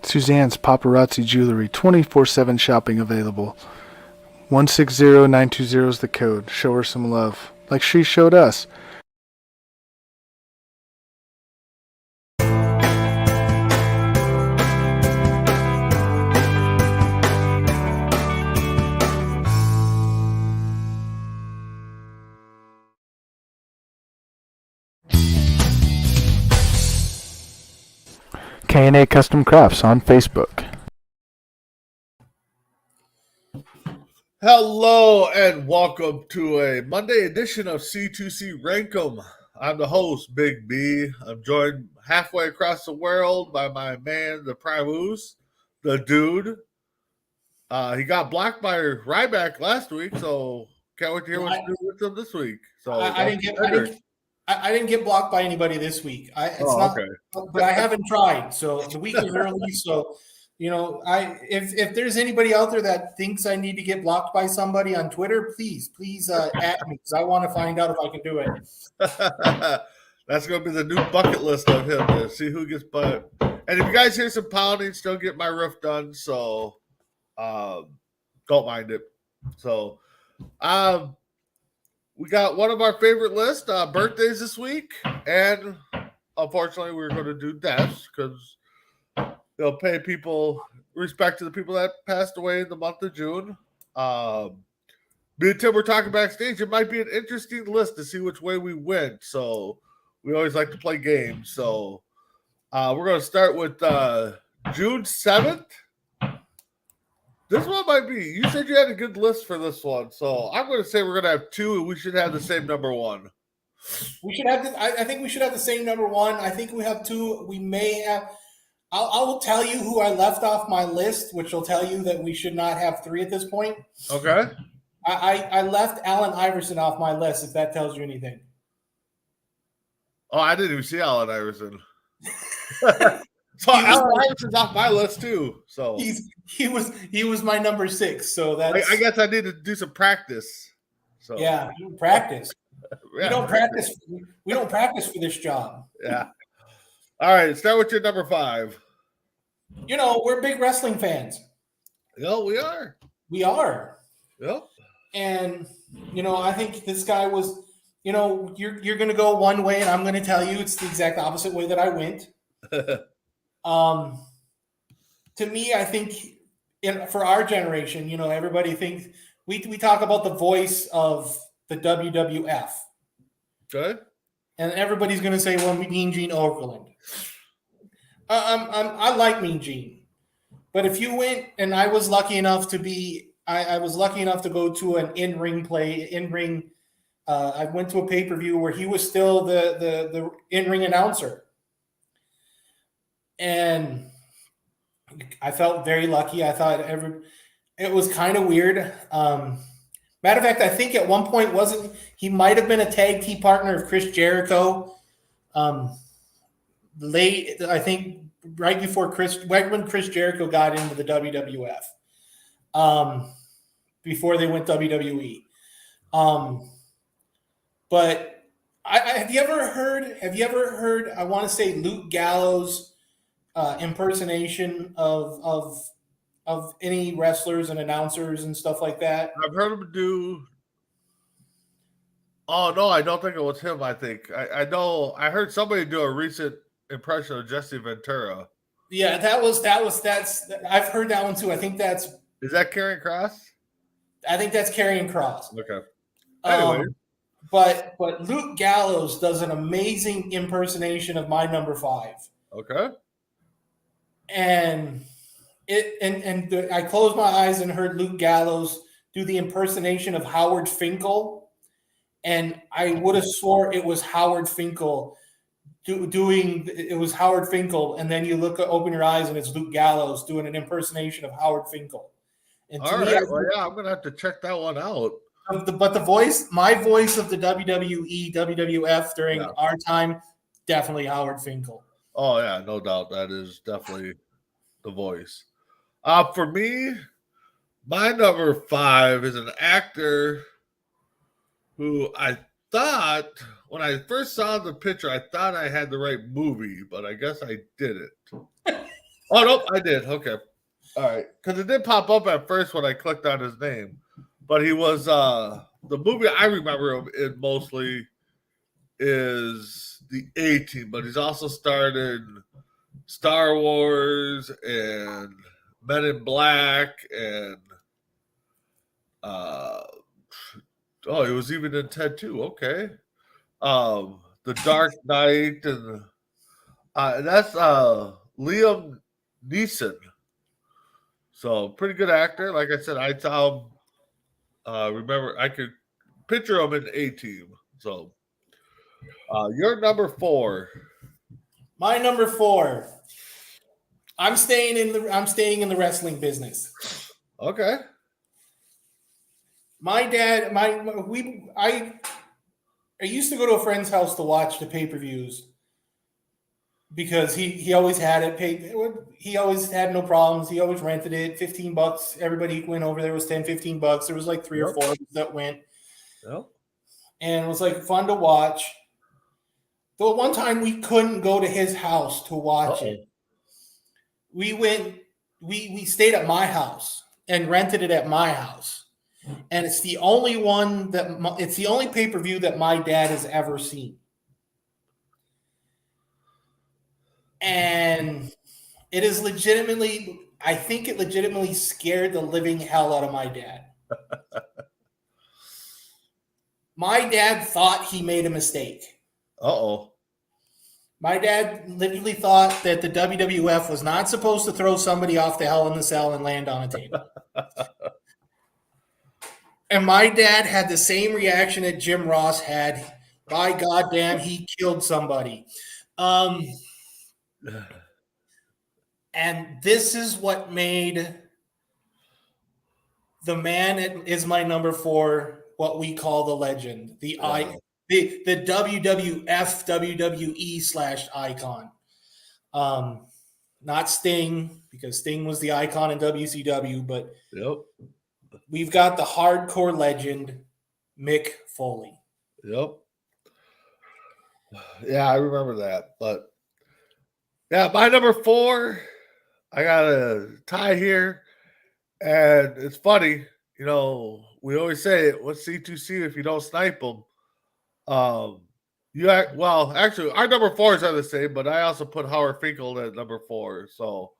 Suzanne's Paparazzi Jewelry, 24/7 shopping available. 160920 is the code. Show her some love, like she showed us. K&A Custom Crafts on Facebook. Hello and welcome to a Monday edition of C2C Rankem. I'm the host, Big B. I'm joined halfway across the world by my man, the Primus, the dude. He got blocked by Ryback last week, so can't wait to hear what's new with him this week. So I didn't get blocked by anybody this week. okay. But I haven't tried. So the week is early. So, if there's anybody out there that thinks I need to get blocked by somebody on Twitter, please at me because I want to find out if I can do it. That's going to be the new bucket list of him to see who gets butt. And if you guys hear some pounding, still get my roof done. So don't mind it. So we got one of our favorite lists, birthdays this week. And unfortunately, we're going to do deaths because they'll pay people respect to the people that passed away in the month of June. Me and Tim were talking backstage. It might be an interesting list to see which way we went. So we always like to play games. So we're going to start with June 7th. This one might be. You said you had a good list for this one. So I'm going to say we're going to have two, and we should have the same number one. We should have. I think we should have the same number one. I think we have two. We may have. I will tell you who I left off my list, which will tell you that we should not have three at this point. Okay. I left Allen Iverson off my list, if that tells you anything. Oh, I didn't even see Allen Iverson. So Allen Iverson's off my list too. So he was my number 6. So that's I guess I need to do some practice. So yeah, practice. Yeah. We don't practice for this job. Yeah. All right, start with your number 5. We're big wrestling fans. No, we are. We are. Yep. And I think this guy was. You're going to go one way, and I'm going to tell you it's the exact opposite way that I went. To me, I think for our generation, everybody thinks we talk about the voice of the WWF. Okay. And everybody's going to say, well, Mean Gene Okerlund. I like Mean Gene. But if you went, and I was lucky enough to be, I was lucky enough to go to an in-ring play, I went to a pay-per-view where he was still the in-ring announcer. And I felt very lucky. I thought it was kind of weird. Matter of fact, I think at one point he might have been a tag team partner of Chris Jericho. Late, I think, right when Chris Jericho got into the WWF, before they went WWE. But have you ever heard? I want to say Luke Gallows' impersonation of any wrestlers and announcers and stuff like that? I've heard him do. Oh no, I don't think it was him. I think I know. I heard somebody do a recent impression of Jesse Ventura. Yeah, that's. I've heard that one too. I think is that Karrion Kross? I think that's Karrion Kross. Okay. Anyway. But Luke Gallows does an amazing impersonation of my number 5. Okay. And I closed my eyes and heard Luke Gallows do the impersonation of Howard Finkel, and I would have swore it was Howard Finkel it was Howard Finkel, and then you open your eyes and it's Luke Gallows doing an impersonation of Howard Finkel. And all right, well, yeah, I'm gonna have to check that one out. But my voice of the WWE, WWF during our time, definitely Howard Finkel. Oh yeah, no doubt. That is definitely the voice. For me, my number 5 is an actor who I thought when I first saw the picture, I thought I had the right movie, but I guess I didn't. Oh nope, I did. Okay, all right, because it did pop up at first when I clicked on his name, but he was the movie I remember him in mostly is the A Team, but he's also starred in Star Wars and Men in Black and uh oh, he was even in Ted 2. Okay. The Dark Knight and that's Liam Neeson. So pretty good actor. Like I said, I saw him remember I could picture him in A Team. So you're number 4. My number 4. I'm staying in the wrestling business. Okay. My dad, I used to go to a friend's house to watch the pay-per-views because he always had it paid. He always had no problems. He always rented it, $15. Everybody went over there was $10-15. There was like 3 or 4 of us that went. Yep. And it was like fun to watch. Though one time we couldn't go to his house to watch it. We stayed at my house and rented it at my house. And it's the only pay-per-view that my dad has ever seen. And it is I think it legitimately scared the living hell out of my dad. My dad thought he made a mistake. Uh-oh. My dad literally thought that the WWF was not supposed to throw somebody off the Hell in the Cell and land on a table. And my dad had the same reaction that Jim Ross had. By goddamn, he killed somebody. And this is what made the man that is my number 4 what we call the legend, the WWF WWE / icon. Not Sting, because Sting was the icon in WCW, but we've got the hardcore legend, Mick Foley. Yep. Yeah, I remember that. But yeah, my number 4, I got a tie here. And it's funny, we always say, what's C2C if you don't snipe them? Actually, our number 4s are the same, but I also put Howard Finkel at number 4. So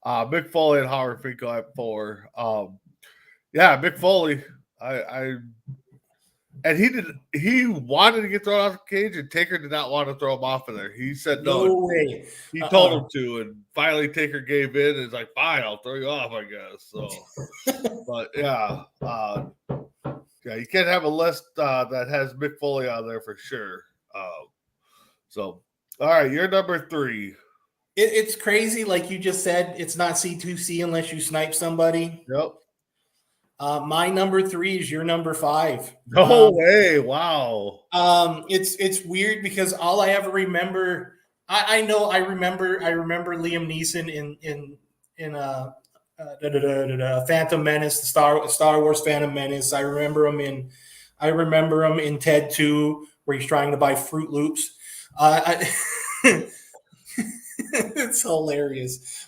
Mick Foley and Howard Finkel at 4. Yeah, Mick Foley. And he wanted to get thrown off the cage, and Taker did not want to throw him off of there. He said no. No way. He told him to, and finally Taker gave in and is like, fine, I'll throw you off, I guess. So but yeah, you can't have a list that has Mick Foley on there for sure. So all right, you're number 3. It's crazy, like you just said, it's not C2C unless you snipe somebody. Yep. My number 3 is your number 5. No way! Wow. It's weird because all I ever remember, I remember Liam Neeson in Phantom Menace, the Star Wars Phantom Menace. I remember him in Ted 2, where he's trying to buy Fruit Loops. It's hilarious.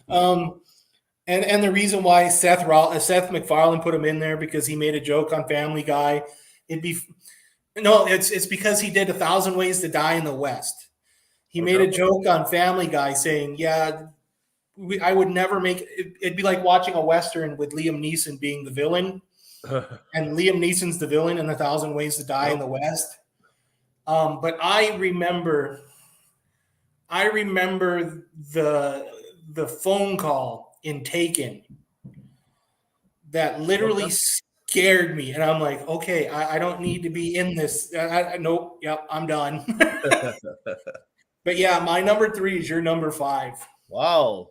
And the reason why Seth MacFarlane put him in there because he made a joke on Family Guy. It's because he did 1,000 Ways to Die in the West. He made a joke on Family Guy saying, "Yeah, I would never make it. It'd be like watching a Western with Liam Neeson being the villain, and Liam Neeson's the villain in 1,000 Ways to Die in the West." But I remember the phone call in Taken that literally scared me, and I'm like, okay, I don't need to be in this. Nope, yep, I'm done. But yeah, my number 3 is your number 5. Wow,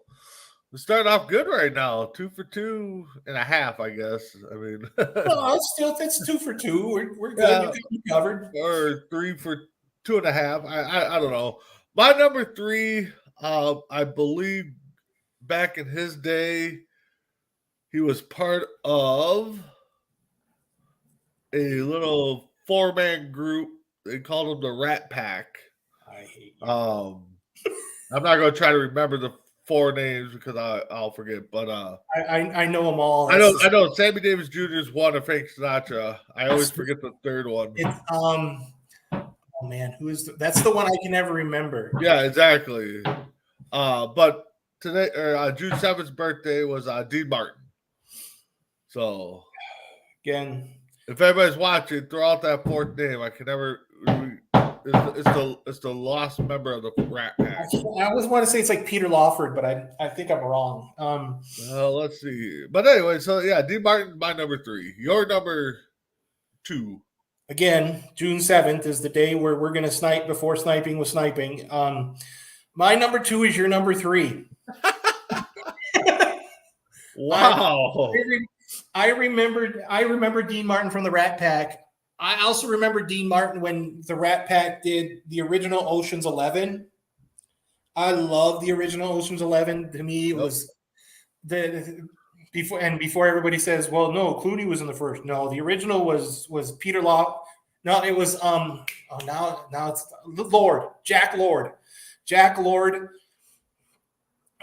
we're starting off good right now. 2 for 2.5, I guess. I mean, no, it's 2 for 2. We're good. Yeah. You got me covered. Or 3 for 2.5. I don't know. My number 3, I believe back in his day, he was part of a little 4-man group. They called him the Rat Pack. I hate you. I'm not going to try to remember the 4 names because I'll forget. But I know them all. I know Sammy Davis Jr. is one, and Frank Sinatra. I always forget the third one. It's oh man, that's the one I can never remember. Yeah, exactly. But today, June 7th birthday was Dean Martin. So Again, if anybody's watching, throw out that 4th name. I can never. It's the lost member of the Rat Pack. I always want to say it's like Peter Lawford, but I think I'm wrong. Let's see. But anyway, so yeah, Dean Martin, my number 3. Your number 2. Again, June 7th is the day where we're going to snipe before sniping was sniping. My number 2 is your number 3. Wow. I remember Dean Martin from the Rat Pack. I also remember Dean Martin when the Rat Pack did the original Ocean's 11. I love the original Ocean's 11. To me, it was before everybody says, well, no, Clooney was in the first. No, the original was Peter Law. No, it was now it's Jack Lord.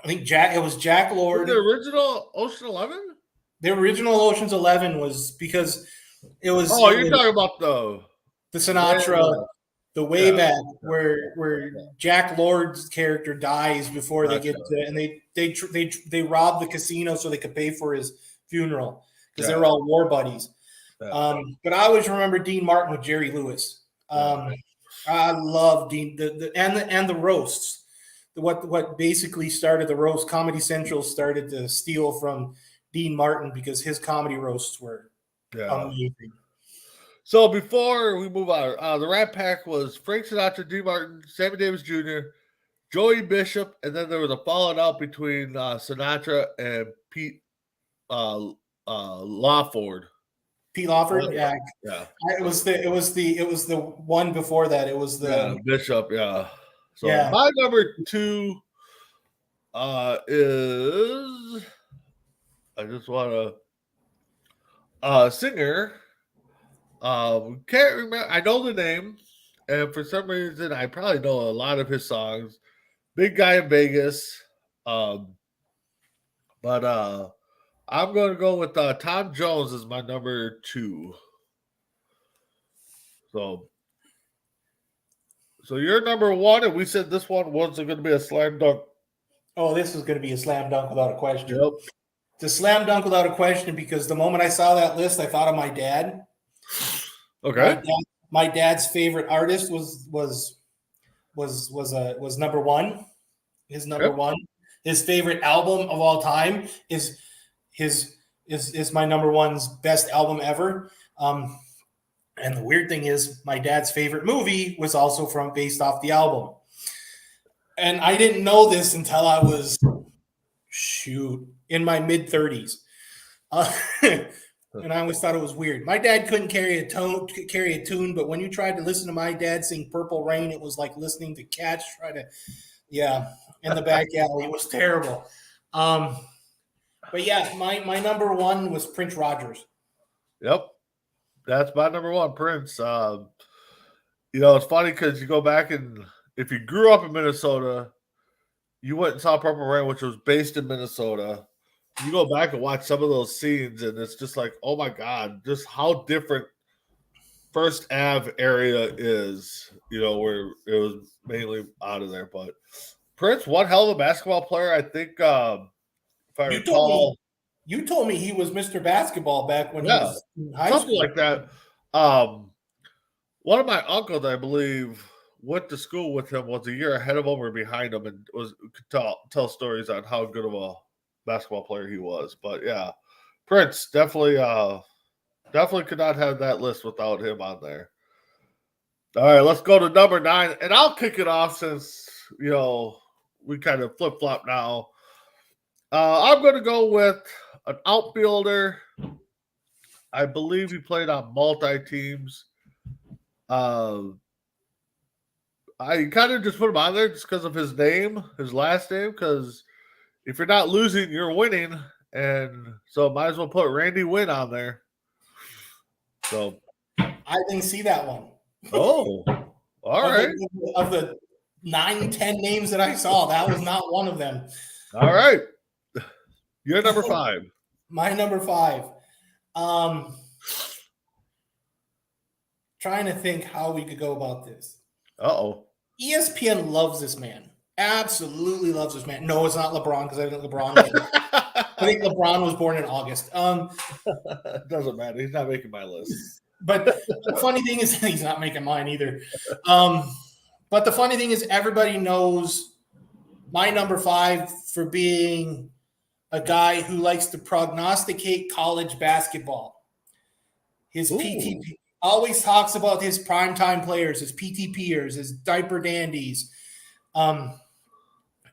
I think it was Jack Lord. The original Ocean 11? The original Ocean's 11 was because it was. Oh, you're talking about the Sinatra, the way back where Jack Lord's character dies before they get to, and they rob the casino so they could pay for his funeral because they were all war buddies. Yeah. But I always remember Dean Martin with Jerry Lewis. I love Dean and the roasts. What basically started the roast. Comedy Central started to steal from Dean Martin because his comedy roasts were amazing. So before we move on, the Rat Pack was Frank Sinatra, Dean Martin, Sammy Davis Jr., Joey Bishop, and then there was a falling out between Sinatra and Pete Lawford. Pete Lawford, yeah. It was the one before that. It was the Bishop, yeah. So my number 2 is I just want to singer. Can't remember. I know the name, and for some reason, I probably know a lot of his songs. Big guy in Vegas, but I'm going to go with Tom Jones as my number 2. So you're number 1, and we said this one wasn't going to be a slam dunk. Oh, this is going to be a slam dunk without a question. Yep. It's a slam dunk without a question because the moment I saw that list, I thought of my dad. Okay. My dad's favorite artist was number 1. His number 1. His favorite album of all time is my number 1's best album ever. And the weird thing is, my dad's favorite movie was also based off the album. And I didn't know this until I was in my mid-30s. And I always thought it was weird. My dad couldn't carry a tune, but when you tried to listen to my dad sing Purple Rain, it was like listening to cats in the back alley. It was terrible. But yeah, my number 1 was Prince Rogers. Yep. That's my number 1, Prince. It's funny because you go back and if you grew up in Minnesota, you went and saw Purple Rain, which was based in Minnesota. You go back and watch some of those scenes, and it's just like, oh my God, just how different First Ave area is, where it was mainly out of there. But Prince, one hell of a basketball player. I think, if I recall. You told me he was Mr. Basketball back when he was in high school. Something like that. One of my uncles, I believe, went to school with him, was a year ahead of him or behind him, and could tell stories on how good of a basketball player he was. But yeah, Prince definitely could not have that list without him on there. All right, let's go to number 9, and I'll kick it off since we kind of flip flop now. I'm going to go with an outfielder. I believe he played on multi teams. I kind of just put him on there just because of his last name, because if you're not losing, you're winning. And so might as well put Randy Wynn on there. So I didn't see that one. Oh, all right. Of the 9-10 names that I saw, that was not one of them. All right. You're number 5. My number 5. Trying to think how we could go about this. Uh-oh. ESPN loves this man. Absolutely loves this man. No, it's not LeBron because I think LeBron was born in August. It doesn't matter. He's not making my list. But the funny thing is he's not making mine either. But the funny thing is everybody knows my number 5 for being a guy who likes to prognosticate college basketball. His PTP always talks about his primetime players, his PTPers, his diaper dandies.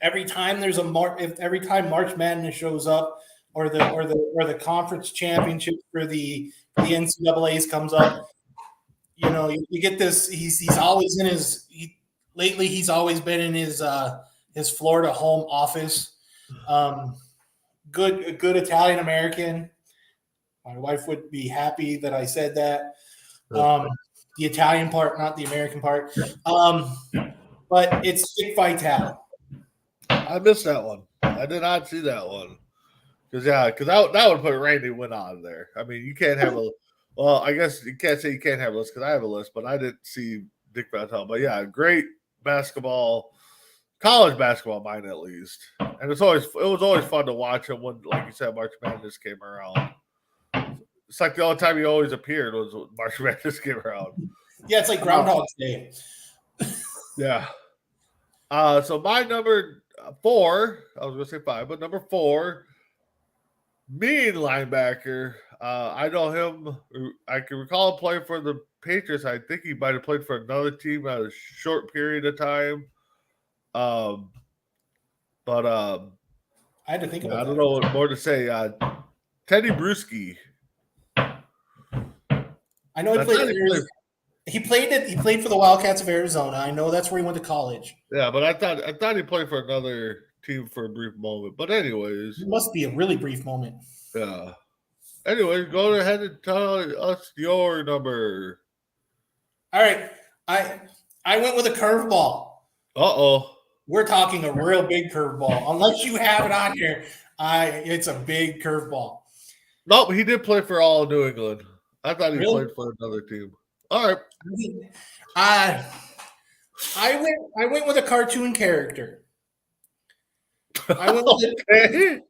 Every time there's every time March Madness shows up, or the conference championship for the NCAA's comes up, you get this. He's always in his. Lately, he's always been in his Florida home office. Good Italian American. My wife would be happy that I said that. The Italian part, not the American part. But it's Dick Vitale. I missed that one. I did not see that one. Because that would put Randy Wynn on there. I mean, you can't have I guess you can't say you can't have a list because I have a list, but I didn't see Dick Vitale. But yeah, great basketball, college basketball mind at least. And it was always fun to watch him when, like you said, March Madness came around. It's like the only time he always appeared was when March Madness came around. Yeah, it's like Groundhog's Day. Yeah. So my number 4, I was going to say 5, but number 4, mean linebacker. I know him. I can recall him playing for the Patriots. I think he might have played for another team at a short period of time. But I had to think about I don't that. know what more to say. Teddy Bruschi. I know he played for the Wildcats of Arizona. I know that's where he went to college. Yeah, but I thought he played for another team for a brief moment. But anyways, It must be a really brief moment. yeah. Anyways, go ahead and tell us your number. All right, I went with a curveball. Uh-oh. We're talking a real big curveball. Unless you have it on here, it's a big curveball. Nope, he did play for all of New England. I thought he Really? played for another team. All right. I went with a cartoon character. I went with Okay.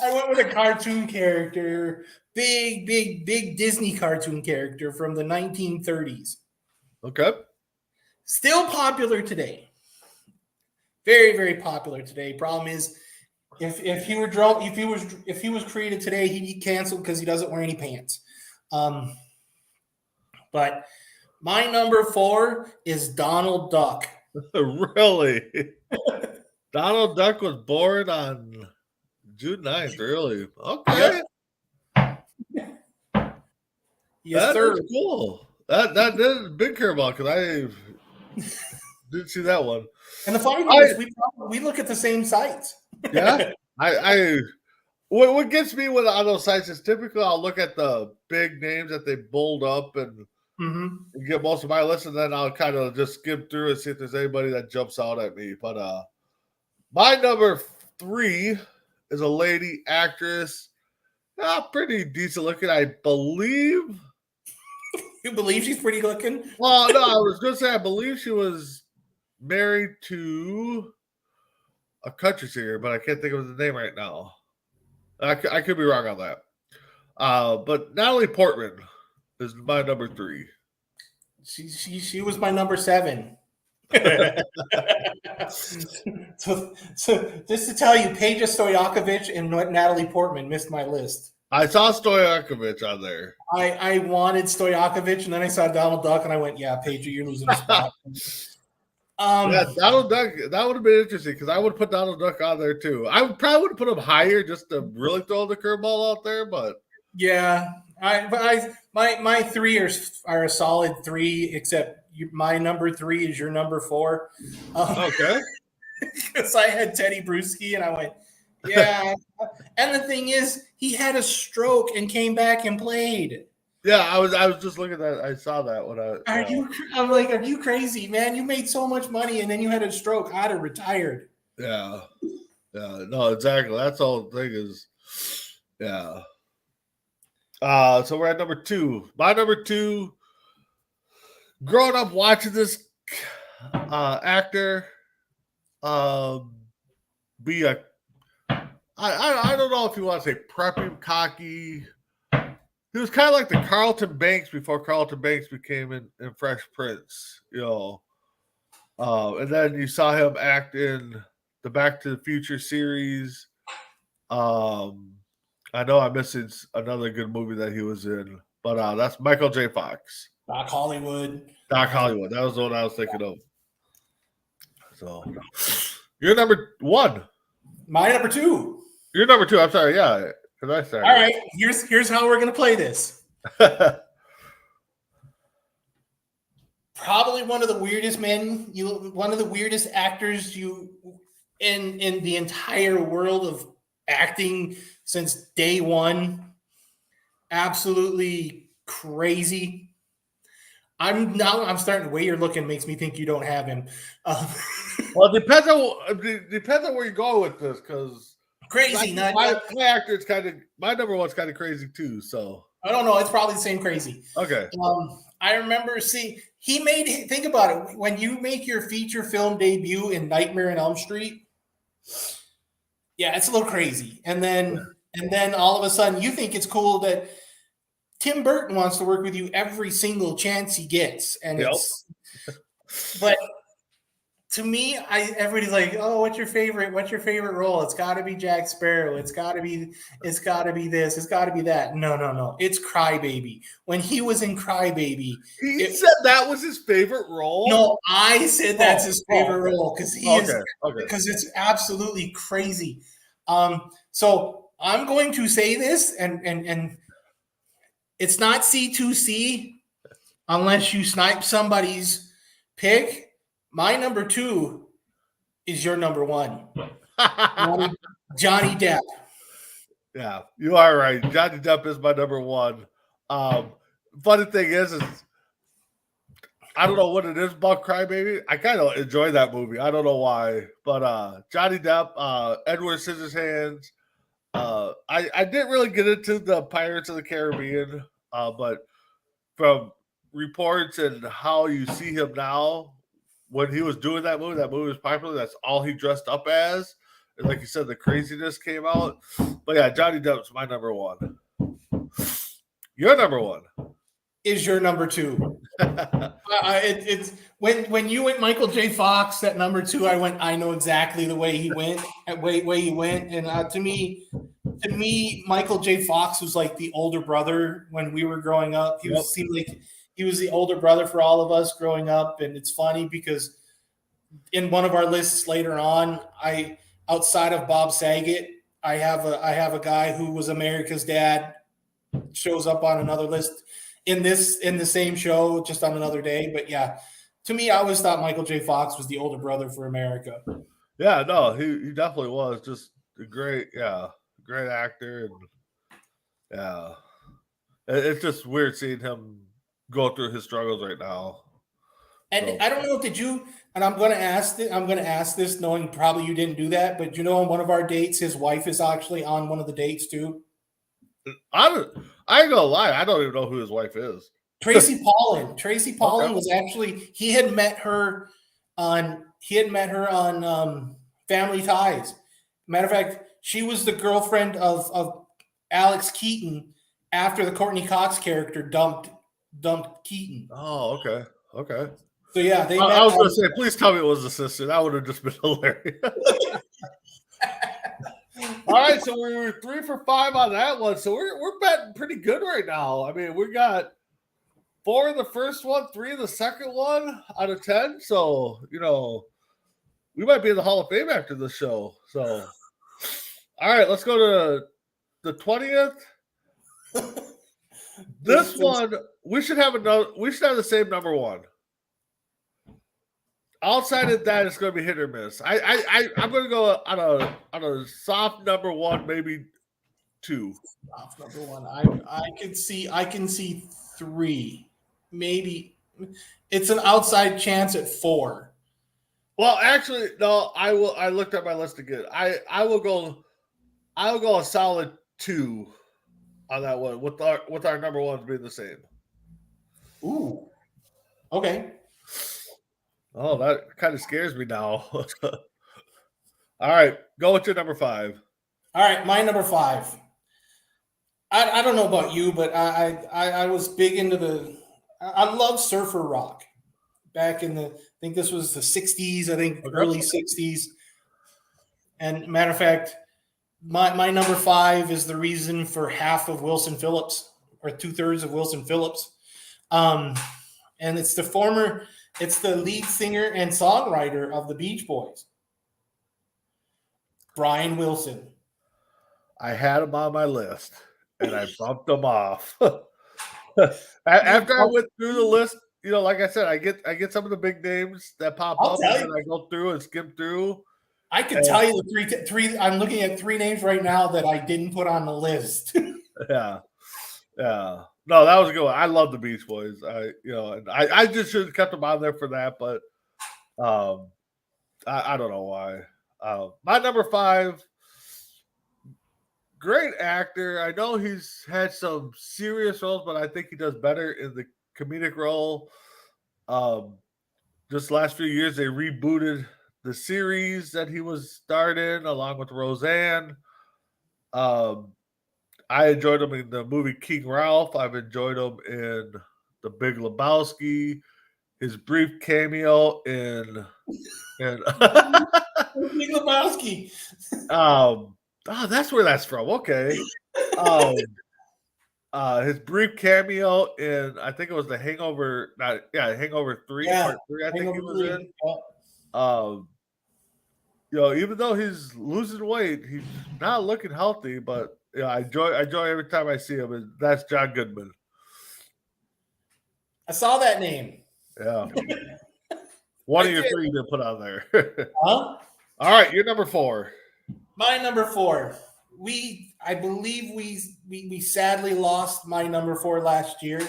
I went with a cartoon character, big Disney cartoon character from the 1930s. Okay. Still popular today. Very, very popular today. Problem is, if he was created today, he'd be canceled because he doesn't wear any pants. But my number 4 is Donald Duck. Really? Donald Duck was born on June 9th, really? Okay. Yes, sir. That's cool. That is a big curveball because I didn't see that one. And the funny thing is, we look at the same sites. Yeah. What gets me on those sites is typically I'll look at the big names that they bold up and get most of my list, and then I'll kind of just skim through and see if there's anybody that jumps out at me. But my number 3 is a lady actress, pretty decent looking, I believe. You believe she's pretty looking? Well, no, I was going to say I believe she was married to a country singer, but I can't think of the name right now. I could be wrong on that. But Natalie Portman is my number 3. She was my number 7. so just to tell you, Peja Stojakovic and Natalie Portman missed my list. I saw Stojakovic on there. I wanted Stojakovic, and then I saw Donald Duck, and I went, "Yeah, Peja, you're losing a spot." Yeah, Donald Duck. That would have been interesting because I would put Donald Duck on there too. I probably would have put him higher just to really throw the curveball out there, but yeah, my 3 are a solid 3, except my number 3 is your number 4. Okay. Because I had Teddy Bruschi, and I went, yeah. And the thing is, he had a stroke and came back and played. Yeah, I was just looking at that. I saw that when I. Are you? I'm like, are you crazy, man? You made so much money and then you had a stroke. I'd have retired. Yeah, yeah, no, exactly. That's all the thing is. Yeah. So we're at number 2. My number 2. Growing up watching this actor, um, be a. I don't know if you want to say preppy, cocky. He was kind of like the Carlton Banks before Carlton Banks became in Fresh Prince, you know. And then you saw him act in the Back to the Future series. I know I'm missing another good movie that he was in, but that's Michael J. Fox. Doc Hollywood. Doc Hollywood. That was the one I was thinking of. So you're number 1. My number 2. You're number 2. I'm sorry. Yeah, because I started. All right. Here's how we're gonna play this. Probably one of the weirdest one of the weirdest actors in the entire world of acting since day one. Absolutely crazy. I'm starting the way you're looking makes me think you don't have him. Well, it depends on where you go with this, because crazy. My actor is my number 1's kind of crazy too. So I don't know. It's probably the same crazy. Okay. I remember think about it. When you make your feature film debut in Nightmare on Elm Street, yeah, it's a little crazy. And then all of a sudden you think it's cool that Tim Burton wants to work with you every single chance he gets. And but to me, everybody's like, oh, what's your favorite role? It's got to be Jack Sparrow. It's got to be this. It's got to be that. No. It's Crybaby. When he was in Crybaby, he said that was his favorite role. No, I said that's his favorite role because because it's absolutely crazy. So I'm going to say this, and it's not C2C unless you snipe somebody's pick. My number 2 is your number 1. Johnny Depp. Yeah, you are right. Johnny Depp is my number 1. Funny thing is I don't know what it is about Crybaby. I kind of enjoy that movie. I don't know why. But Johnny Depp, Edward Scissorhands. I didn't really get into the Pirates of the Caribbean, but from reports and how you see him now, when he was doing that movie was popular. That's all he dressed up as. And like you said, the craziness came out. But yeah, Johnny Depp's my number 1. Your number 1 is your number 2. It's when you went Michael J. Fox at number 2, I know exactly the way he went. And to me, Michael J. Fox was like the older brother when we were growing up. Seemed like he was the older brother for all of us growing up. And it's funny because in one of our lists later on, outside of Bob Saget, I have a guy who was America's Dad, shows up on another list in the same show, just on another day. But yeah, to me, I always thought Michael J. Fox was the older brother for America. Yeah, no, he definitely was just a great actor. And yeah, it's just weird seeing him go through his struggles right now. And so. I don't know, did you, and I'm going to ask this knowing probably you didn't do that, but on one of our dates, his wife is actually on one of the dates too. I ain't gonna lie, I don't even know who his wife is. Tracy Pollan. Tracy Pollan was actually, he had met her on Family Ties. Matter of fact, she was the girlfriend of Alex Keaton after the Courtney Cox character dumped Keaton. Oh, okay. So yeah, I was going to say, please tell me it was a sister. That would have just been hilarious. All right, so we were 3 for 5 on that one. So we're betting pretty good right now. I mean, we got 4 in the first one, 3 in the second one out of 10. So we might be in the Hall of Fame after this show. So, all right, let's go to the 20th. This one, we should have the same number 1. Outside of that, it's going to be hit or miss. I'm going to go on a soft number 1, maybe 2. Off number one. I can see 3. Maybe it's an outside chance at 4. Well, actually, no. I will. I looked at my list again. I will go. I will go a solid 2 on that one with our number ones being the same. Ooh. Okay. Oh, that kind of scares me now. All right, go with your number 5. All right, my number 5. I don't know about you, but I was big into I love surfer rock back in I think this was the 60s, I think early 60s. And matter of fact, my number 5 is the reason for half of Wilson Phillips, or 2/3 of Wilson Phillips. And it's the lead singer and songwriter of the Beach Boys, Brian Wilson. I had him on my list, and I bumped them off. After I went through the list, like I said, I get some of the big names that pop up, and then I go through and skim through. I could tell you the three. I'm looking at 3 names right now that I didn't put on the list. Yeah. No, that was a good one. I love the Beach Boys. I just should have kept them on there for that, but I don't know why. My number 5, great actor. I know he's had some serious roles, but I think he does better in the comedic role. Just last few years, they rebooted the series that he was starred in, along with Roseanne. I enjoyed him in the movie King Ralph. I've enjoyed him in The Big Lebowski. His brief cameo in Big Lebowski. That's where that's from. Okay. His brief cameo in, I think it was the Hangover. Hangover 3, Part 3. I think he was in. Even though he's losing weight, he's not looking healthy. But I enjoy every time I see him. And that's John Goodman. I saw that name. Yeah. One of your 3 you didn't put on there. Huh? All right, you're number 4. My number 4. I believe we sadly lost my number 4 last year.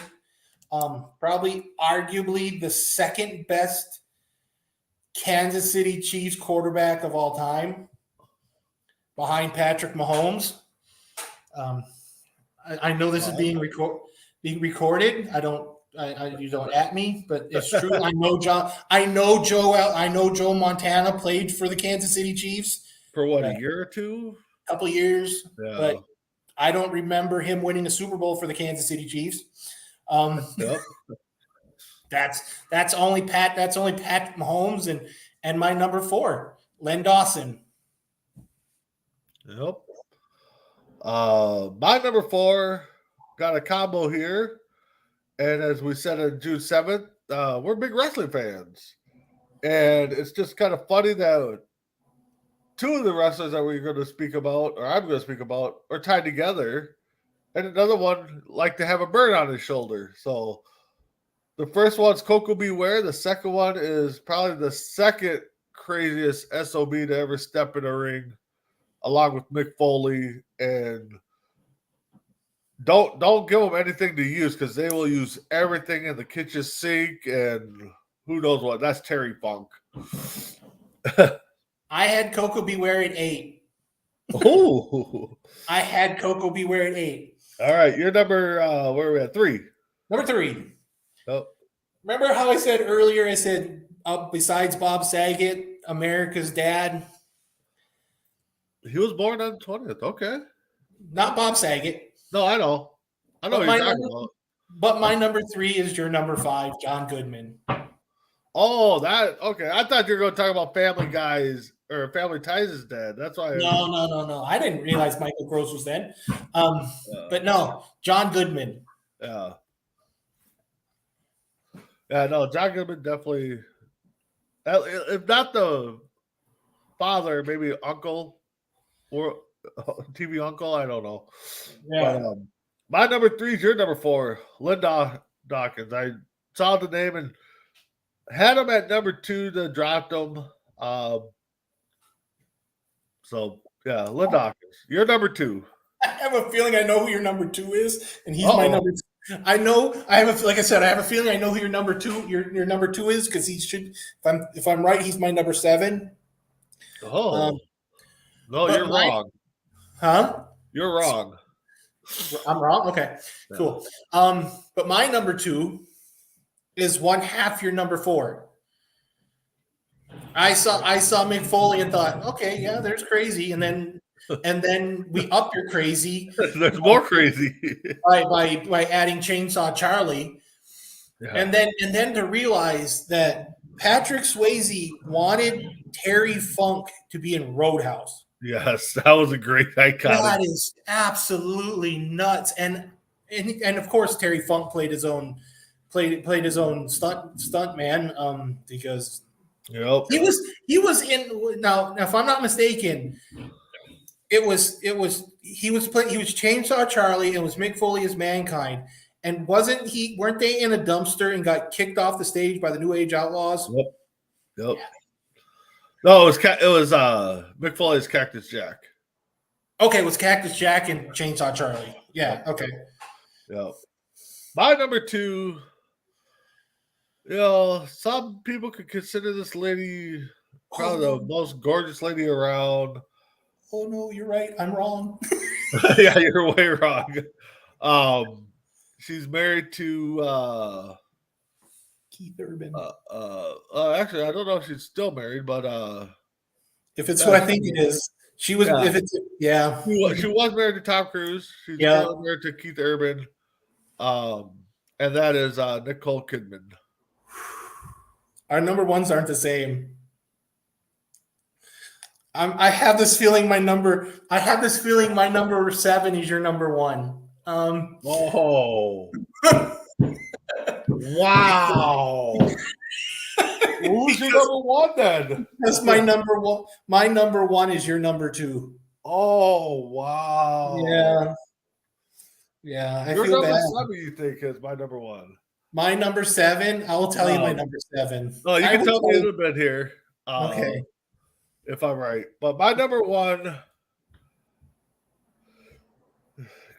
Probably arguably the second best Kansas City Chiefs quarterback of all time, behind Patrick Mahomes. I know this is being recorded. You don't at me, but it's true. I know Joe Montana played for the Kansas City Chiefs for what, a year or 2? A couple years, yeah. But I don't remember him winning a Super Bowl for the Kansas City Chiefs. Yep. That's only Pat Mahomes and my number 4, Len Dawson. Yep. My number 4 got a combo here, and as we said on June 7th, we're big wrestling fans, and it's just kind of funny that 2 of the wrestlers that we're going to speak about, or I'm going to speak about, are tied together, and another one like to have a burn on his shoulder. So the first one's Coco Beware. The second one is probably the second craziest SOB to ever step in a ring, along with Mick Foley. And don't give them anything to use, because they will use everything in the kitchen sink and who knows what. That's Terry Funk. I had Coco Beware at 8. Oh, I had Coco Beware at 8. All right, your number. Where are we at? 3. Number 3. Oh. Remember how I said earlier? I said besides Bob Saget, America's dad. He was born on the 20th. Okay. Not Bob Saget. No, I know. I know what you're talking about. But my number 3 is your number 5, John Goodman. Oh, that okay. I thought you were going to talk about Family Guys or Family Ties' dad. That's why. No. I didn't realize Michael Gross was then. But no, John Goodman. Yeah. Yeah, no, John Goodman definitely. If not the father, maybe uncle or TV uncle. I don't know. Yeah. But, my number 3 is your number 4, Linda Dawkins. I saw the name and had him at number 2 to dropped him. So yeah, Lynn Dawkins. You're number 2. I have a feeling I know who your number 2 is, and he's my Uh-oh. number. I know. Like I said, I have a feeling I know who your number 2. Your number 2 is because he should. If I'm right, he's my number 7. Oh, no, but you're wrong. Huh? You're wrong. I'm wrong. Okay, cool. But my number 2 is one half your number 4. I saw Mick Foley and thought, okay, yeah, there's crazy, and then we up your crazy There's more crazy. by adding Chainsaw Charlie, Yeah. and then to realize that Patrick Swayze wanted Terry Funk to be in Roadhouse. Yes, that was a great iconic. That is absolutely nuts, and of course Terry Funk played his own stunt man because. Yep. He was in now if I'm not mistaken, he was Chainsaw Charlie and was Mick Foley as Mankind. And weren't they in a dumpster and got kicked off the stage by the New Age Outlaws? Yep. Yeah. No, it was Mick Foley's Cactus Jack. Okay, it was Cactus Jack and Chainsaw Charlie. Yeah, okay. Yeah. My number 2. Some people could consider this lady probably the most gorgeous lady around. Oh no, you're right. I'm wrong. Yeah, you're way wrong. She's married to Keith Urban. Actually, I don't know if she's still married, but if it's who I think it is, she was. Yeah. If it's she was married to Tom Cruise. She's still married to Keith Urban. And that is Nicole Kidman. Our number 1s aren't the same. I have this feeling my number 7 is your number 1. Oh. Wow. Who's your number 1 then? That's my number 1. My number 1 is your number 2. Oh, wow. Yeah. Yeah. I your feel number bad. 7, you think, is my number 1. My number 7, I will tell you my number 7. No, you can tell me a little bit here. Okay. If I'm right. But my number 1,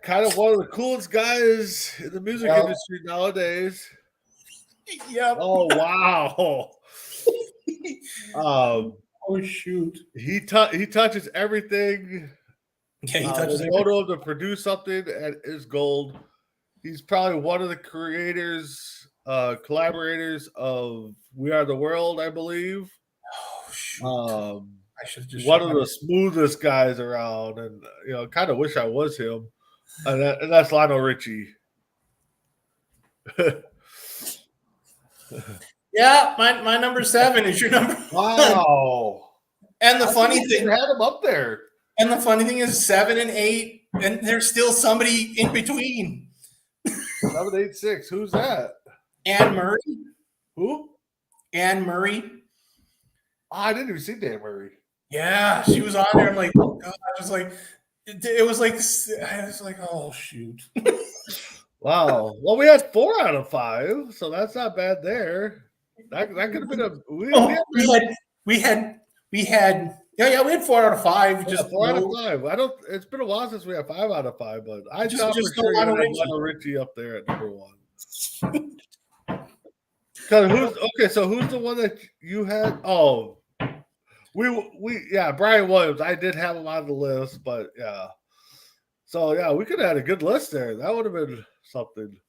kind of one of the coolest guys in the music industry nowadays. Yep. Oh, wow. Oh, shoot. He touches everything. Yeah, he touches everything. Photo to produce something and is gold. He's probably one of the collaborators of We Are the World, I believe. Oh, shoot. I should just one of the smoothest guys around, and kind of wish I was him. And that's Lionel Richie. Yeah, my number 7 is your number. Wow. And the funny thing, had him up there. And the funny thing is 7 and 8, and there's still somebody in between. 7, 8, 6. Who's that? Anne Murray. Who? Anne Murray. Oh, I didn't even see Dan Murray. Yeah, she was on there. I'm like, oh God. I was like, oh shoot. Wow. Well, we had 4 out of 5, so that's not bad there. That could have been a. We had 4 out of 5. Just 4 out of 5. It's been a while since we had 5 out of 5, but I thought for sure you had Lionel Richie up there at number 1. So who's the one that you had? Oh, Brian Williams. I did have him on the list, but yeah. So yeah, we could have had a good list there. That would have been something.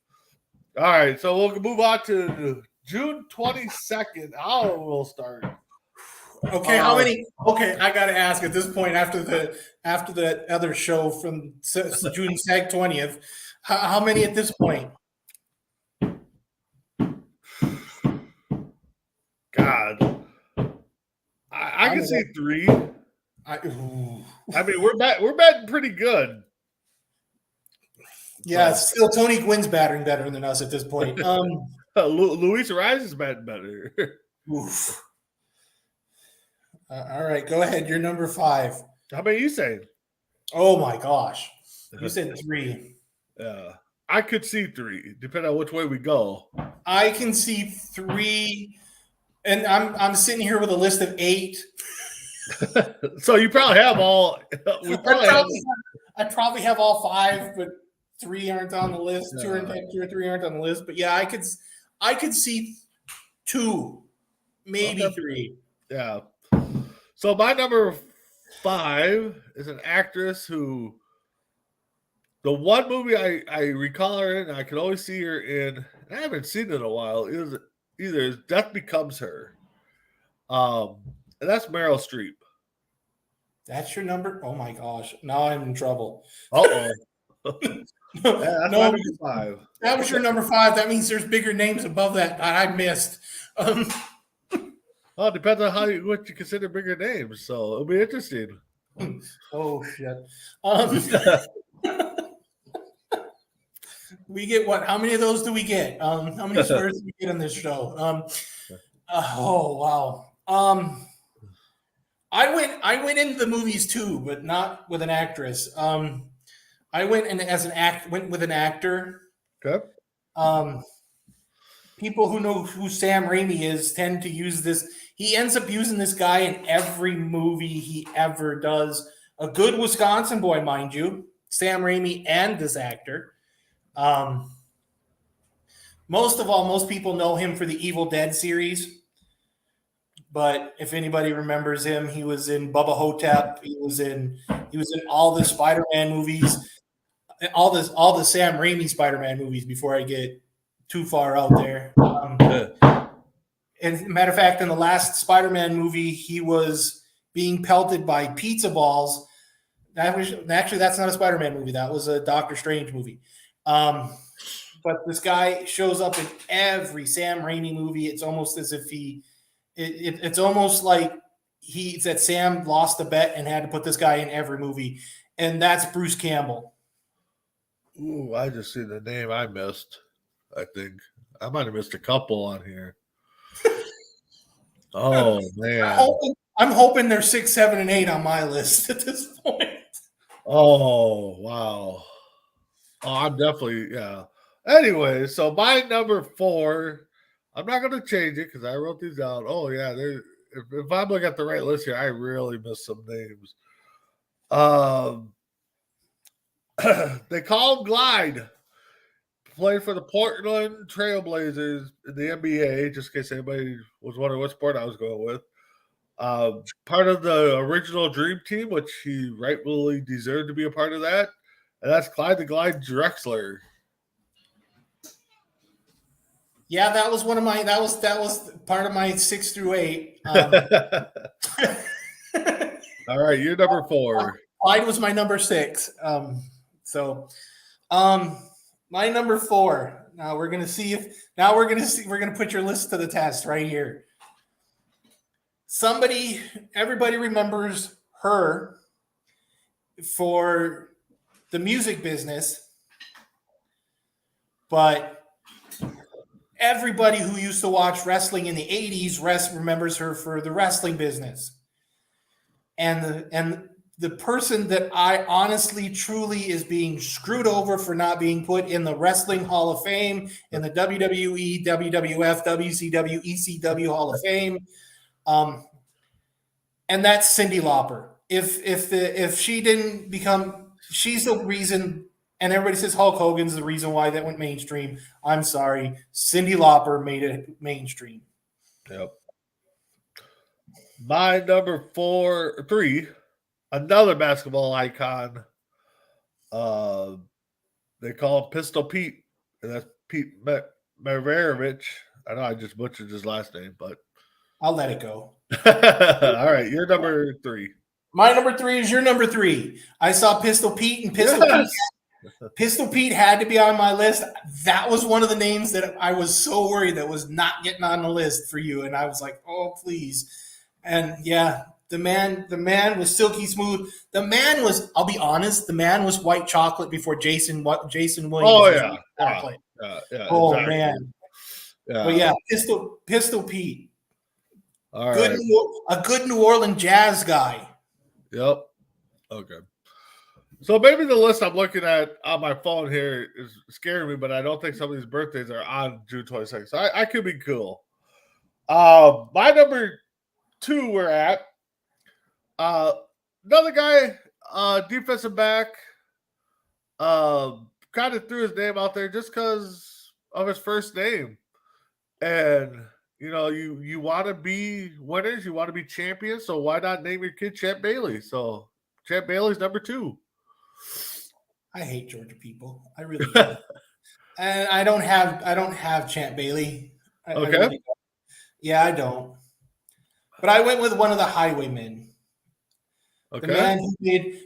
All right, so we'll move on to June 22nd. We'll start. Okay, how many? Okay, I got to ask at this point after the other show from June 20th. How many at this point? God, I can see 3. I mean, we're batting pretty good. Yeah, still Tony Gwynn's battering better than us at this point. Luis Ariz is batting better. Oof. All right, go ahead. You're number 5. How many you saying? Oh my gosh, you said 3. Yeah, I could see 3, depending on which way we go. I can see 3, and I'm sitting here with a list of 8. So you probably have all. We probably I probably have all 5, but 3 aren't on the list. Yeah. 2 or 3 aren't on the list. But yeah, I could see 2, maybe Okay. 3. Yeah. So my number 5 is an actress who, the one movie I recall her in, I can always see her in, and I haven't seen it in a while, is either Death Becomes Her. And that's Meryl Streep. That's your number? Oh my gosh! Now I'm in trouble. Uh-oh. Yeah, that's my No, number 5. that was your number 5. That means there's bigger names above that I missed. Well, it depends on what you consider bigger names, so it'll be interesting. Oh shit. We get what? How many of those do we get? How many swears do we get on this show? Oh wow. I went into the movies too, but not with an actress. I went with an actor. Okay. People who know who Sam Raimi is tend to use this. He ends up using this guy in every movie he ever does. A good Wisconsin boy, mind you, Sam Raimi and this actor. Most people know him for the Evil Dead series. But if anybody remembers him, he was in Bubba Hotep. He was in all the Spider-Man movies, all the Sam Raimi Spider-Man movies. Before I get too far out there, and matter of fact, in the last Spider-Man movie, he was being pelted by pizza balls. That's not a Spider-Man movie. That was a Doctor Strange movie. But this guy shows up in every Sam Raimi movie. It's almost as if it's almost like he said Sam lost a bet and had to put this guy in every movie, and that's Bruce Campbell. Ooh, I just see the name I missed. I think I might have missed a couple on here. Oh man! I'm hoping they're 6, 7, and 8 on my list at this point. Oh wow! Oh, I'm definitely yeah. Anyway, so my number 4, I'm not going to change it because I wrote these down. Oh yeah, if I'm looking at the right list here, I really missed some names. They call him Glide. Played for the Portland Trailblazers in the NBA, just in case anybody was wondering what sport I was going with. Part of the original Dream Team, which he rightfully deserved to be a part of that. And that's Clyde the Glide Drexler. Yeah, that was part of my 6 through 8. All right, you're number 4. Clyde was my number 6. My number 4. Now we're gonna put your list to the test right here. Everybody remembers her for the music business, but everybody who used to watch wrestling in the 80s remembers her for the wrestling business. And the person that I honestly, truly is being screwed over for not being put in the Wrestling Hall of Fame, in the WWE, WWF, WCW, ECW Hall of Fame. And that's Cyndi Lauper. If she didn't become, she's the reason, and everybody says Hulk Hogan's the reason why that went mainstream. I'm sorry. Cyndi Lauper made it mainstream. Yep. My number 3, another basketball icon. They call him Pistol Pete, and that's Pete Maravich. I know I just butchered his last name, but I'll let it go. All right, you're number 3. My number 3 is your number 3. I saw Pistol Pete, and Pistol Pete had to be on my list. That was one of the names that I was so worried that was not getting on the list for you, and I was like, oh please. And yeah, the man was silky smooth. The man was, I'll be honest, the man was white chocolate before Jason Williams. Oh yeah, oh exactly. man. Yeah. But yeah, Pistol Pete. All right. A good New Orleans jazz guy. Yep. Okay. So maybe the list I'm looking at on my phone here is scaring me, but I don't think some of these birthdays are on June 22nd. So I could be cool. My number 2 we're at Another guy, defensive back, kind of threw his name out there just because of his first name. And you want to be winners, you want to be champions. So why not name your kid Champ Bailey? So Champ Bailey's number 2. I hate Georgia people. I really do. And I don't have Champ Bailey. I Okay. really don't. Yeah, I don't. But I went with one of the Highwaymen. Okay. The man who made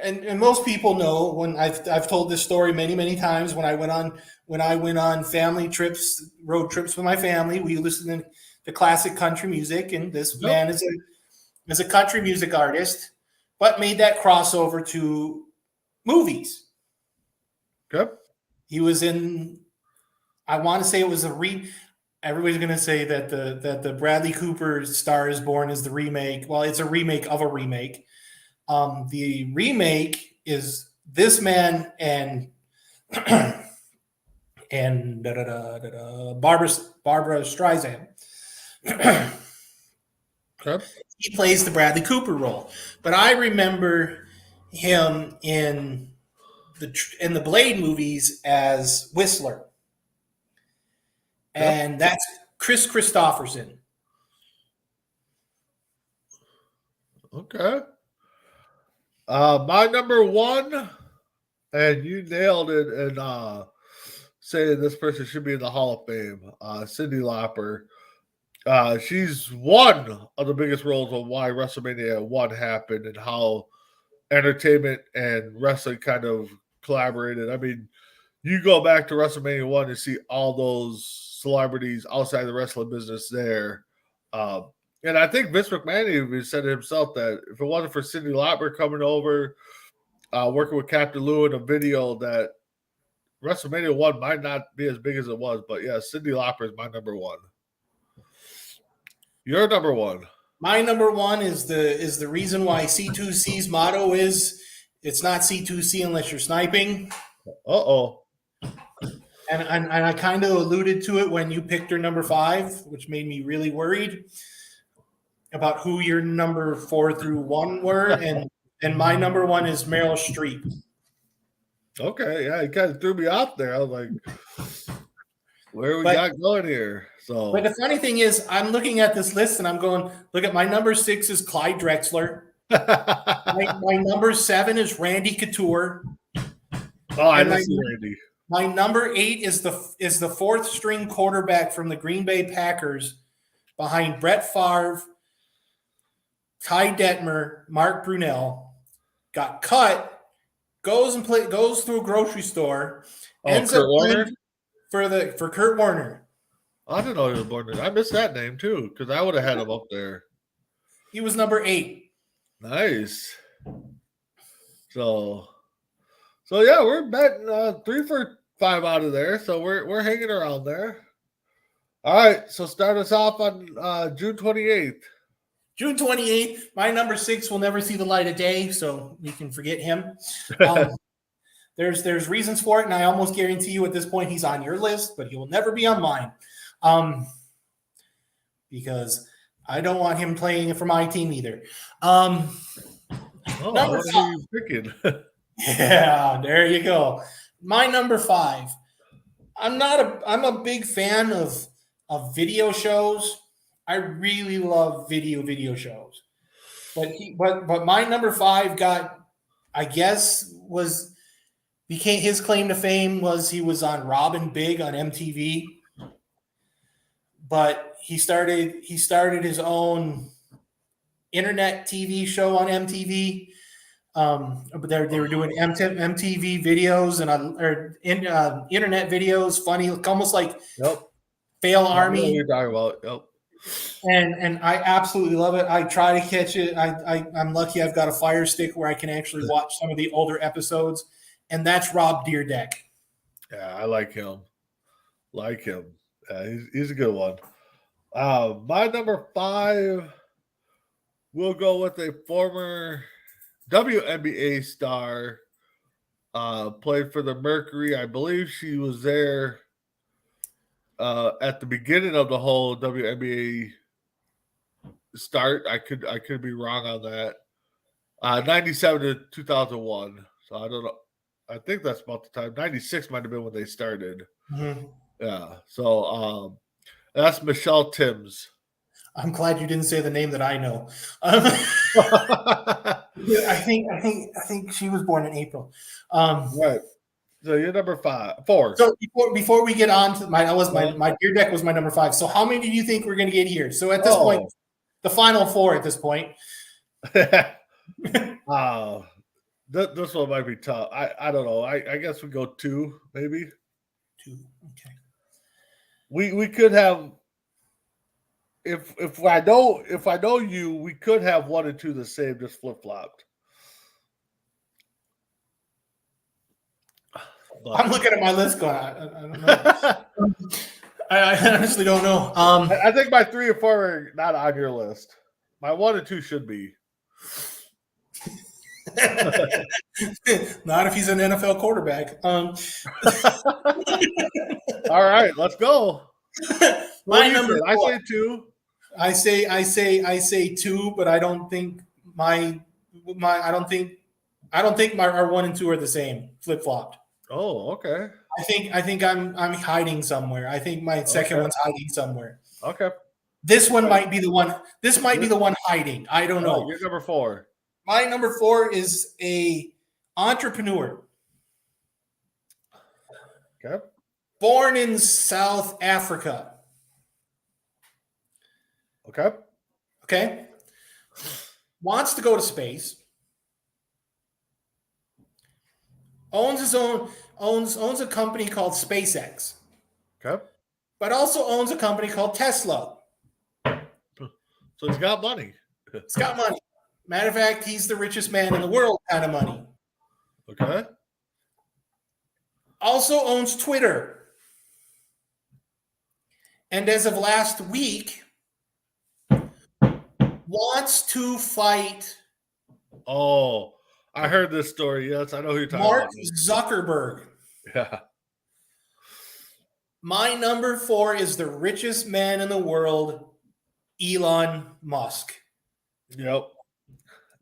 and most people know when I've told this story many times when I went on family trips, road trips with my family. We listened to classic country music, and this man is a country music artist, but made that crossover to movies. Okay. He was in, I want to say it was everybody's going to say that the Bradley Cooper Star is Born is the remake. Well, it's a remake of a remake. The remake is this man and Barbara Streisand. Okay. He plays the Bradley Cooper role, but I remember him in the Blade movies as Whistler. And that's Chris Christopherson. Okay. My number 1, and you nailed it in saying this person should be in the Hall of Fame, Cyndi Lauper. She's one of the biggest roles on why WrestleMania 1 happened and how entertainment and wrestling kind of collaborated. I mean, you go back to WrestleMania 1 and see all those celebrities outside the wrestling business there. And I think Vince McMahon even said it himself that if it wasn't for Cyndi Lauper coming over, working with Captain Lou in a video, that WrestleMania 1 might not be as big as it was. But yeah, Cyndi Lauper is my number 1. Your number 1. My number 1 is the reason why C2C's motto is it's not C2C unless you're sniping. Uh-oh. And I kind of alluded to it when you picked your number 5, which made me really worried about who your number 4 through 1 were. And my number 1 is Meryl Streep. Okay, yeah, you kind of threw me off there. I was like, where we got going here? So, but the funny thing is, I'm looking at this list and I'm going, look at my number 6 is Clyde Drexler. my number 7 is Randy Couture. Oh, I didn't see Randy. My number 8 is the 4th string quarterback from the Green Bay Packers, behind Brett Favre, Ty Detmer, Mark Brunell. Got cut, goes through a grocery store, ends Kurt up Warner? for Kurt Warner. I didn't know he was born there. I missed that name too, because I would have had him up there. He was number 8. Nice. So yeah, we're betting 3 for 5 out of there. So we're hanging around there. All right. So start us off on June 28th. June 28th. My number 6 will never see the light of day, so we can forget him. There's reasons for it, and I almost guarantee you at this point he's on your list, but he will never be on mine. Because I don't want him playing for my team either. Number 5. Are you picking? Yeah, there you go. My number 5. I'm a big fan of video shows. I really love video shows. But my number 5 became his claim to fame was he was on Robin Big on MTV. But he started his own internet TV show on MTV. But they were doing MTV videos and internet videos, funny, almost like Fail Army. What you're talking about? Yep. And I absolutely love it. I try to catch it. I'm lucky I've got a Fire Stick where I can actually watch some of the older episodes, and that's Rob Dyrdek. Yeah, I like him. He's a good one. My number 5, we'll go with a former WNBA star, played for the Mercury. I believe she was there at the beginning of the whole WNBA start. I could be wrong on that. 97 to 2001. So I don't know. I think that's about the time. 96 might have been when they started. Mhm. Yeah. So that's Michelle Timms. I'm glad you didn't say the name that I know. Right. I think she was born in April. So you're number 4. So before we get on to Yeah. my Deer Deck was my number 5. So how many do you think we're going to get here? So at this Oh. point, the final 4 at this point. This one might be tough. I don't know. I guess we go 2, maybe. 2. Okay. We could have if I know you, we could have 1 and 2 the same, just flip flopped. I'm looking at my list going, I don't know. I honestly don't know. I think my 3 and 4 are not on your list. My 1 and 2 should be. Not if he's an NFL quarterback. All right, let's go. My number 4. I say 2. I say 2, but I don't think I don't think our 1 and 2 are the same. Flip flopped. Oh, okay. I think I'm hiding somewhere. I think my second one's hiding somewhere. Okay. This one might be the one. This might be the one hiding. I don't know. You're number 4. My number 4 is a entrepreneur. Okay. Born in South Africa. Okay. Okay. Wants to go to space. Owns a company called SpaceX. Okay. But also owns a company called Tesla. So he's got money. He's got money. Matter of fact, he's the richest man in the world kind of money. Okay. Also owns Twitter. And as of last week, wants to fight. Oh, I heard this story. Yes, I know who you're talking Mark about. Zuckerberg. Yeah. My number 4 is the richest man in the world, Elon Musk. Yep.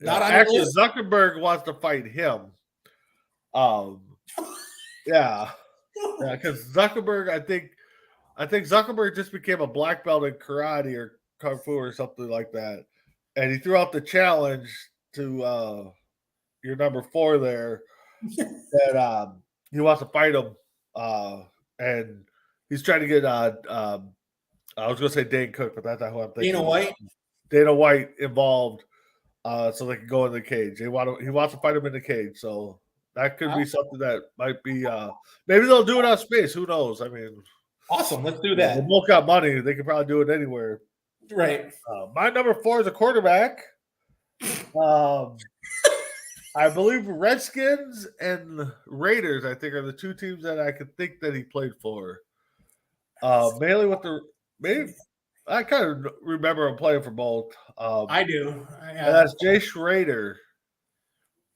Not on Actually, the list. Zuckerberg wants to fight him. Yeah, because Zuckerberg, I think Zuckerberg just became a black belt in karate or kung fu or something like that, and he threw out the challenge to your number 4 there that he wants to fight him, and he's trying to get I was going to say Dane Cook, but that's not who I'm thinking. Dana White involved. So they can go in the cage. He wants to fight him in the cage. So that could be something that might be. Maybe they'll do it on space. Who knows? I mean, awesome. Let's do that. They both got money. They could probably do it anywhere. Right. My number 4 is a quarterback. I believe Redskins and Raiders, I think, are the 2 teams that I could think that he played for. Mainly with maybe. I kind of remember him playing for both. I do. That's Jay Schrader.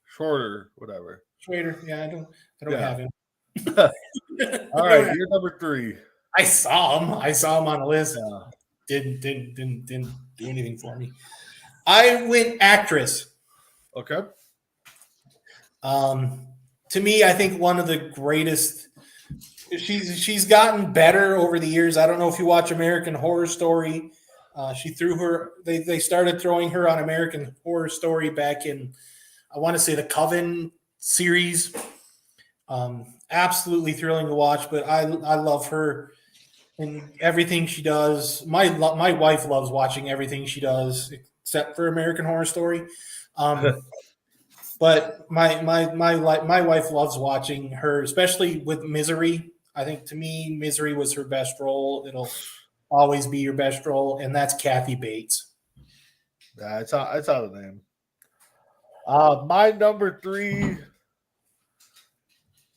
Shorter, whatever. Schrader. Yeah, I don't have him. All right, you're number 3. I saw him. On the list. Didn't do anything for me. I went actress. Okay. To me, I think one of the greatest. She's gotten better over the years. I don't know if you watch American Horror Story. They started throwing her on American Horror Story back in, I want to say, the Coven series. Absolutely thrilling to watch, but I love her and everything she does. My wife loves watching everything she does except for American Horror Story. But my wife loves watching her, especially with Misery. I think, to me, Misery was her best role. It'll always be your best role, and that's Kathy Bates. Yeah, it's out of the name. My number 3,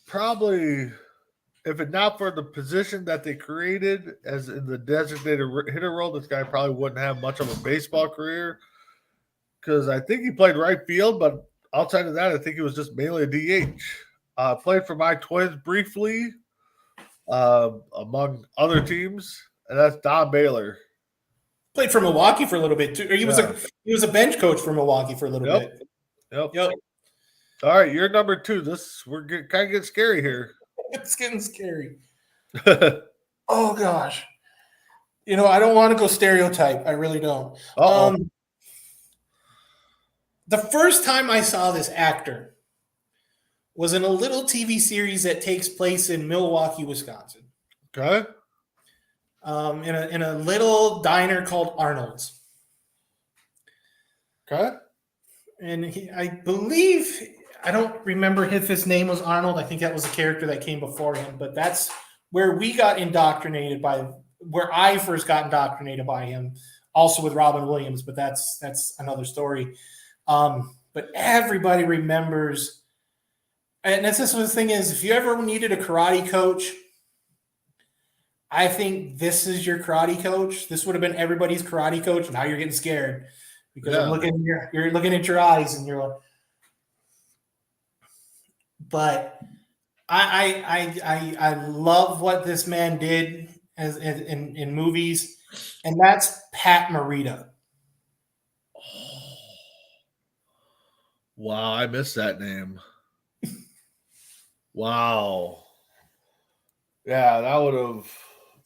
probably, if it not for the position that they created as in the designated hitter role, this guy probably wouldn't have much of a baseball career, because I think he played right field, but outside of that, I think he was just mainly a DH. Played for my Twins briefly, among other teams, and that's Don Baylor. Played for Milwaukee for a little bit too. Or he was a bench coach for Milwaukee for a little bit. Yep. All right, you're number 2. We're kind of getting scary here. It's getting scary. Oh gosh. I don't want to go stereotype. I really don't. The first time I saw this actor was in a little TV series that takes place in Milwaukee, Wisconsin. Okay. In a little diner called Arnold's. Okay. And I believe, I don't remember if his name was Arnold. I think that was a character that came before him, but that's where we got indoctrinated where I first got indoctrinated by him, also with Robin Williams, but that's another story. But everybody remembers, and that's just the thing is, if you ever needed a karate coach, I think this is your karate coach. This would have been everybody's karate coach. Now you're getting scared because you're looking at your eyes and you're like, but I love what this man did in movies, and that's Pat Morita. Wow, I missed that name. Wow. Yeah, that would have.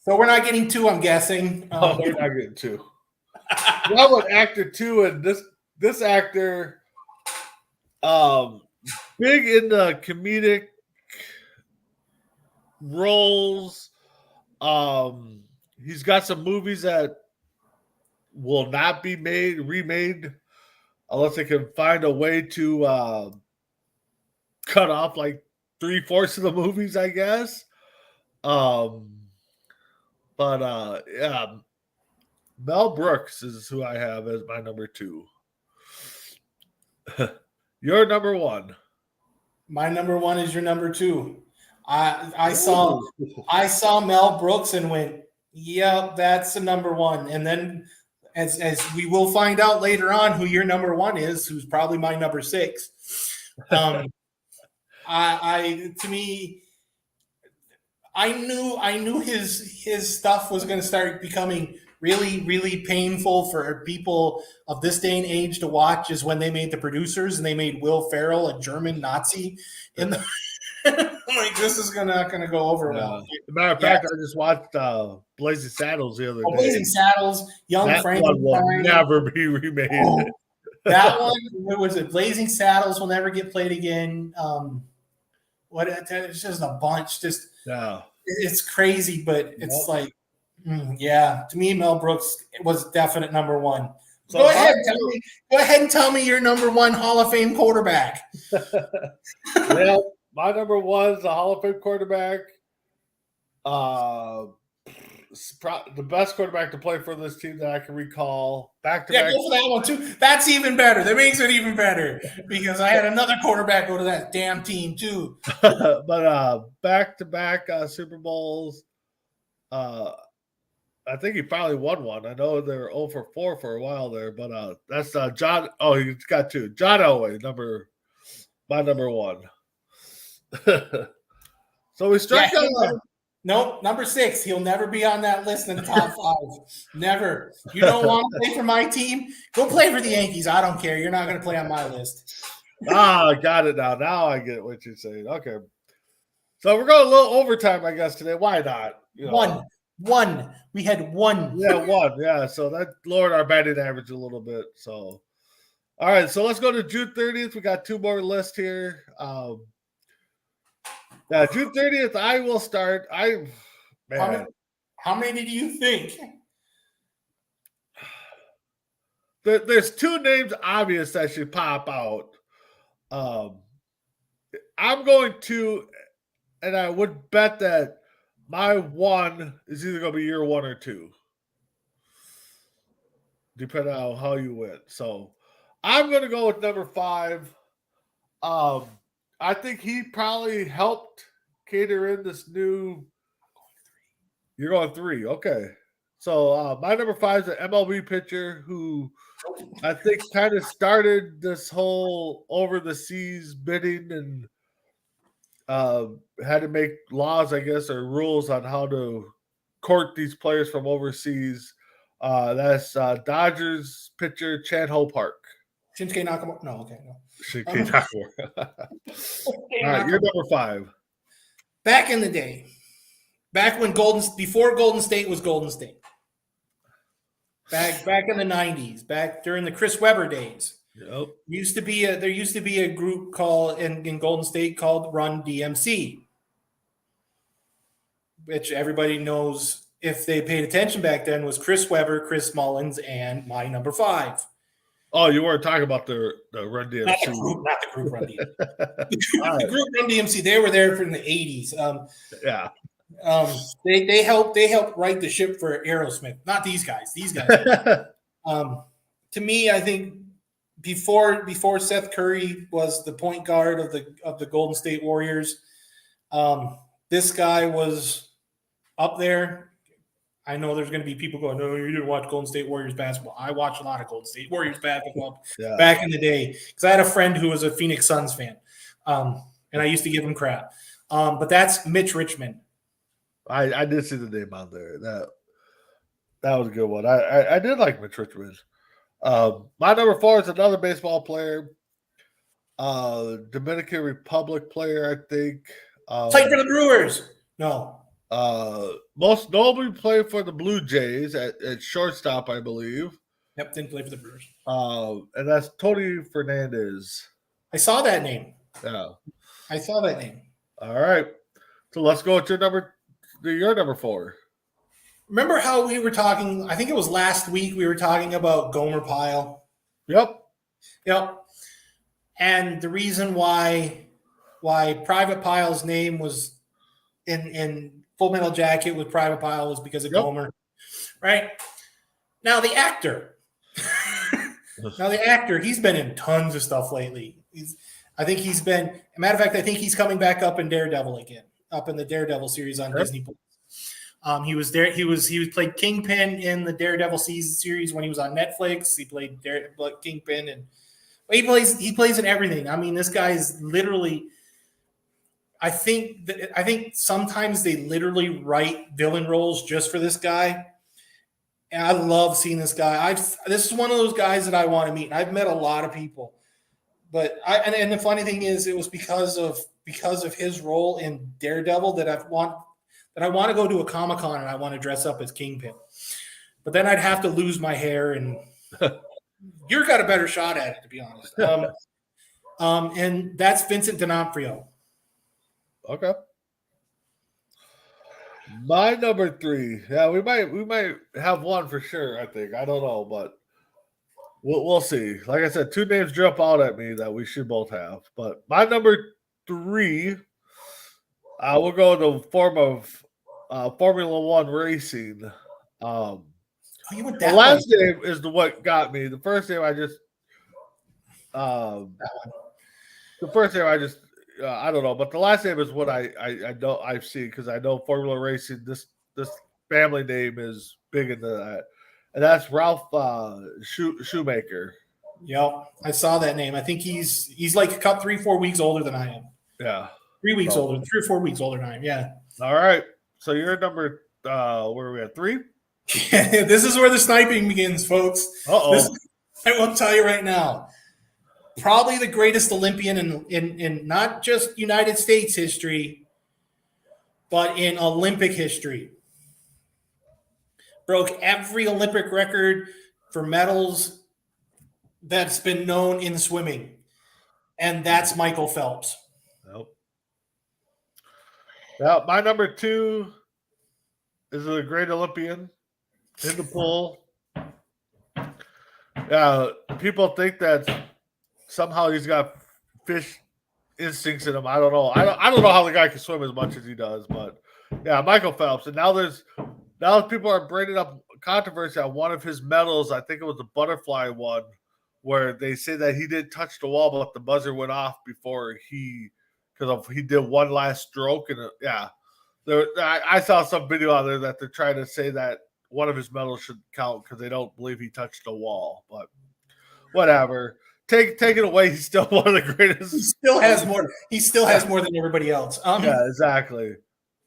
So we're not getting 2, I'm guessing. We're not getting 2. That was actor 2, and this actor, big in the comedic roles. He's got some movies that will not be remade unless they can find a way to cut off like 3/4 of the movies, I guess. But yeah, Mel Brooks is who I have as my number 2. Your number 1. My number 1 is your number 2. I saw Mel Brooks and went, "Yep, that's the number 1." And then, as we will find out later on, who your number 1 is, who's probably my number 6. I knew his stuff was going to start becoming really, really painful for people of this day and age to watch. Is when they made The Producers and they made Will Ferrell a German Nazi in the. I'm like, this is not going to go over well. As a matter of fact, I just watched Blazing Saddles the other day. Blazing Saddles, Young Frankenstein will never be remade. That one, what was it? Blazing Saddles will never get played again. It's just a bunch. It's crazy, but it's like, yeah. To me, Mel Brooks was definite number 1. So go ahead and tell me your number 1 Hall of Fame quarterback. Well, my number 1 is a Hall of Fame quarterback. The best quarterback to play for this team that I can recall. Back-to-back. Go for that one too. That's even better. That makes it even better because I had another quarterback go to that damn team too. But back-to-back Super Bowls. I think he finally won one. I know they were 0-4 for a while there, but that's John. Oh, he's got 2. John Elway, my number 1. So we struck out. Nope, number 6. He'll never be on that list in the top 5. Never. You don't want to play for my team? Go play for the Yankees. I don't care. You're not going to play on my list. I got it now. Now I get what you're saying. Okay. So we're going a little overtime, I guess, today. Why not? One. We had 1. Yeah, 1. Yeah, so that lowered our batting average a little bit. So, all right. So let's go to June 30th. We got 2 more lists here. Yeah, June 30th, I will start. How many do you think? There's 2 names obvious that should pop out. I'm going to, and I would bet that my 1 is either going to be your 1 or 2, depending on how you went. So I'm going to go with number 5. I think he probably helped cater in this new. You're going 3. Okay. So my number 5 is an MLB pitcher who I think kind of started this whole over the seas bidding and had to make laws, I guess, or rules on how to court these players from overseas. That's Dodgers pitcher Chan Ho Park. Shinsuke Nakamura. No, okay, no. Shinsuke Nakamura. All right, you're number 5. Back in the day, back when before Golden State was Golden State. Back in the 90s, back during the Chris Webber days. Yep. There used to be a group called in Golden State called Run DMC, which everybody knows if they paid attention back then was Chris Webber, Chris Mullins, and my number 5. Oh, you weren't talking about the Run DMC. Not the group Run DMC. The group Run DMC, they were there from the 80s. Yeah. They helped right the ship for Aerosmith. Not these guys. These guys. To me, I think before Seth Curry was the point guard of the Golden State Warriors, this guy was up there. I know there's going to be people going, "No, you didn't watch Golden State Warriors basketball." I watched a lot of Golden State Warriors basketball back in the day because I had a friend who was a Phoenix Suns fan, and I used to give him crap. But that's Mitch Richmond. I did see the name on there. That was a good one. I did like Mitch Richmond. My number 4 is another baseball player, Dominican Republic player, I think. Played for the Brewers. No. Most notably played for the Blue Jays at shortstop, I believe. Yep, didn't play for the Brewers. And that's Tony Fernandez. I saw that name. Yeah. I saw that name. All right. So let's go with your number 4. Remember how we were talking, I think it was last week, we were talking about Gomer Pyle? Yep. And the reason why Private Pyle's name was in Full Metal Jacket with Private Pyle was because of Gomer, right? Now the actor, he's been in tons of stuff lately. I think he's coming back up in Daredevil again, up in the Daredevil series on Disney Plus. He was there. He played Kingpin in the Daredevil series when he was on Netflix. He played Kingpin, and he plays in everything. I mean, this guy is literally. I think sometimes they literally write villain roles just for this guy. And I love seeing this guy. This is one of those guys that I want to meet. And I've met a lot of people, but and the funny thing is, it was because of his role in Daredevil that I want to go to a Comic-Con and I want to dress up as Kingpin. But then I'd have to lose my hair, and you've got a better shot at it, to be honest. And that's Vincent D'Onofrio. Okay. My number 3. Yeah, we might have one for sure, I think. I don't know, but we'll see. Like I said, 2 names jump out at me that we should both have. But my number 3, we'll go in the form of Formula One racing. You went the that last way. name is what got me. The first name I just I don't know, but the last name is what I know I've seen because I know Formula Racing. This family name is big into that, and that's Ralph Shoemaker. Yep, I saw that name. I think he's like a couple 3-4 weeks older than I am. Yeah, 3 weeks older, 3 or 4 weeks older than I am. Yeah. All right, so you're number where are we at 3? This is where the sniping begins, folks. I will tell you right now. Probably the greatest Olympian in not just United States history, but in Olympic history. Broke every Olympic record for medals that's been known in swimming. And that's Michael Phelps. Nope. Now, my number 2 is a great Olympian in the pool. Yeah, people think that somehow he's got fish instincts in him. I don't know. I don't know how the guy can swim as much as he does, but yeah, Michael Phelps. And now people are bringing up controversy on one of his medals. I think it was the butterfly one, where they say that he didn't touch the wall, but the buzzer went off before he did one last stroke. And I saw some video out there that they're trying to say that one of his medals should count because they don't believe he touched the wall. But whatever. Take it away. He's still one of the greatest. He still has more than everybody else. Yeah, exactly.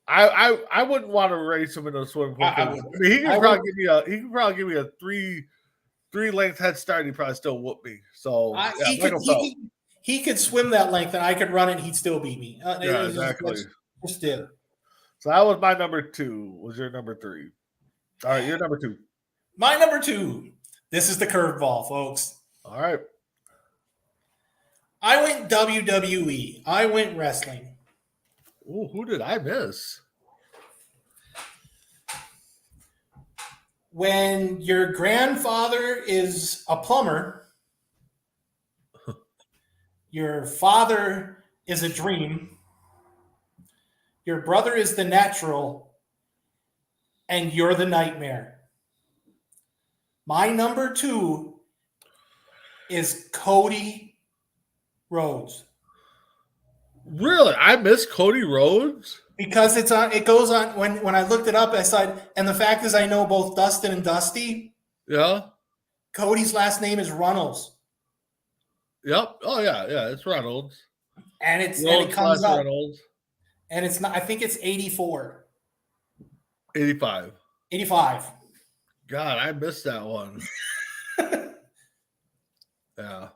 I wouldn't want to race him in a swimming pool. I I would. mean, he I can probably give me a three length head start. And he probably still whoop me. So He could swim that length, and I could run it. He'd still beat me. Yeah, exactly. Just it. So that was my number 2. Was your number 3? All right, your number 2. My number 2. This is the curveball, folks. All right. I went WWE. I went wrestling. Ooh, who did I miss? When your grandfather is a plumber, your father is a dream, your brother is the natural, and you're the nightmare. My number 2 is Cody Rhodes. Really? I miss Cody Rhodes? Because it goes on when I looked it up, I said, and the fact is I know both Dustin and Dusty. Yeah. Cody's last name is Runnels. Yep. Oh yeah, it's Reynolds. And it comes up. Reynolds. And it's not, I think it's 84. 85. 85. God, I missed that one. Yeah.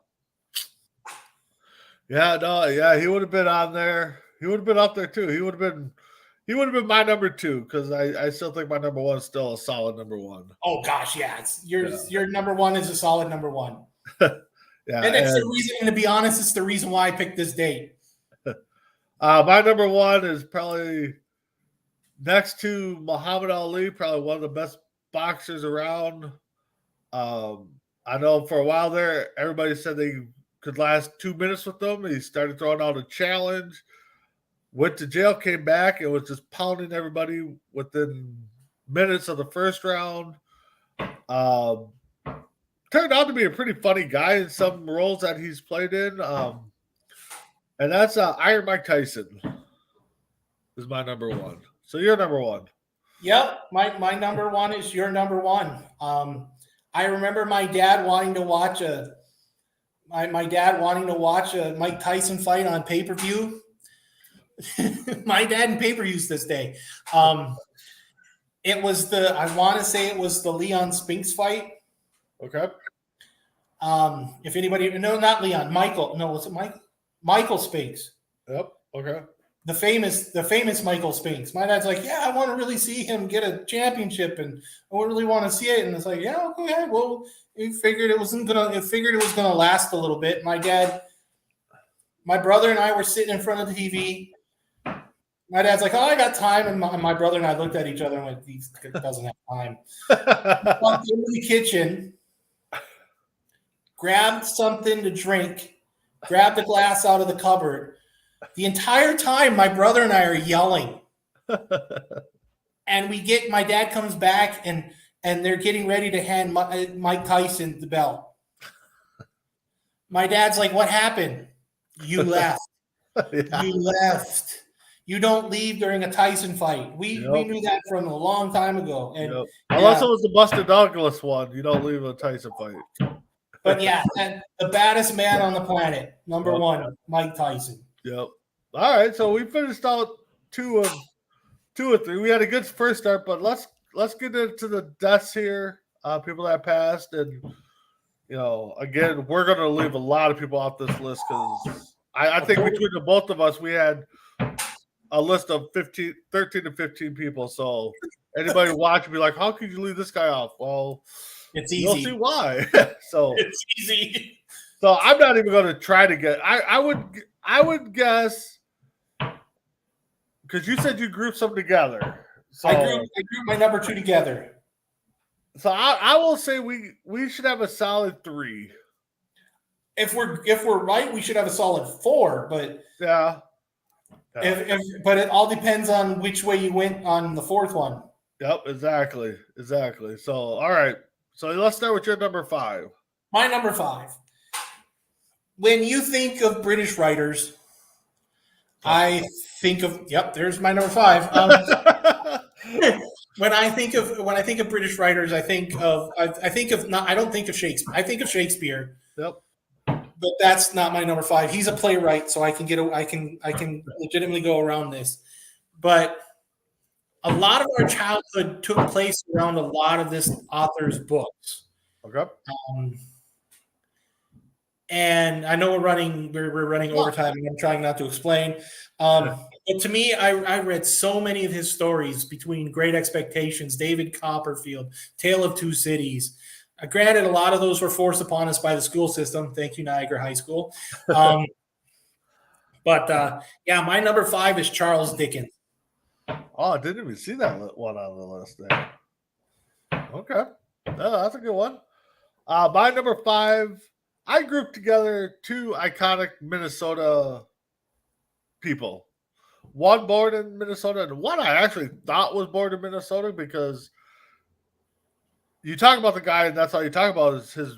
Yeah, no, yeah, he would have been on there. He would have been up there too. He would have been my number 2 because I still think my number 1 is still a solid number 1. Oh gosh, yeah. Your number 1 is a solid number 1. Yeah. And it's the reason, and to be honest, it's the reason why I picked this date. My number 1 is probably next to Muhammad Ali, probably one of the best boxers around. I know for a while there, everybody said they could last 2 minutes with them. He started throwing out a challenge, went to jail, came back, and was just pounding everybody within minutes of the first round. Turned out to be a pretty funny guy in some roles that he's played in. And that's Iron Mike Tyson is my number 1. So you're number 1. Yep, my number 1 is your number 1. I remember my dad wanting to watch a Mike Tyson fight on pay-per-view. My dad in pay-per-views this day. It was I want to say it was the Leon Spinks fight. Okay. If anybody, no, not Leon, Michael. No, was it Michael? Michael Spinks. Yep. Okay. The famous Michael Spinks. My dad's like, yeah, I want to really see him get a championship, and I really want to see it. And it's like, yeah, okay, well, we figured it was gonna last a little bit. My brother and I were sitting in front of the TV. My dad's like, oh, I got time, and my brother and I looked at each other and like, he doesn't have time. Walked into the kitchen, grabbed something to drink, grabbed a glass out of the cupboard. The entire time, my brother and I are yelling. And my dad comes back, and they're getting ready to hand Mike Tyson the belt. My dad's like, what happened? You left. Yeah. You left. You don't leave during a Tyson fight. We knew that from a long time ago. And unless it was the Buster Douglas one, you don't leave a Tyson fight. But yeah, and the baddest man on the planet, number 1, Mike Tyson. Yep. All right, so we finished out 2 of 3. We had a good first start, but let's get into the deaths here. People that passed, and again, we're going to leave a lot of people off this list because I think between the both of us, we had a list of 13 to 15 people. So anybody watching be like, how could you leave this guy off? Well, it's easy. You'll see why. So it's easy. So I'm not even going to try to get. I would guess because you said you grouped some together. So I grouped my number 2 together. So I will say we should have a solid 3. If we're right, we should have a solid 4. But yeah. But it all depends on which way you went on the 4th one. Yep, exactly. So all right. So let's start with your number 5. My number 5. When you think of British writers, I think of there's my number 5. When I think of British writers, I don't think of Shakespeare. I think of Shakespeare. Yep. But that's not my number 5. He's a playwright, so I can legitimately go around this. But a lot of our childhood took place around a lot of this author's books. Okay. And I know we're running overtime, and I'm trying not to explain. But to me, I read so many of his stories between Great Expectations, David Copperfield, Tale of Two Cities. Granted, a lot of those were forced upon us by the school system. Thank you, Niagara High School. But my number 5 is Charles Dickens. Oh, I didn't even see that one on the list there. Okay. That's a good one. My number 5, I grouped together 2 iconic Minnesota people. One born in Minnesota, and one I actually thought was born in Minnesota, because you talk about the guy, and that's all you talk about is his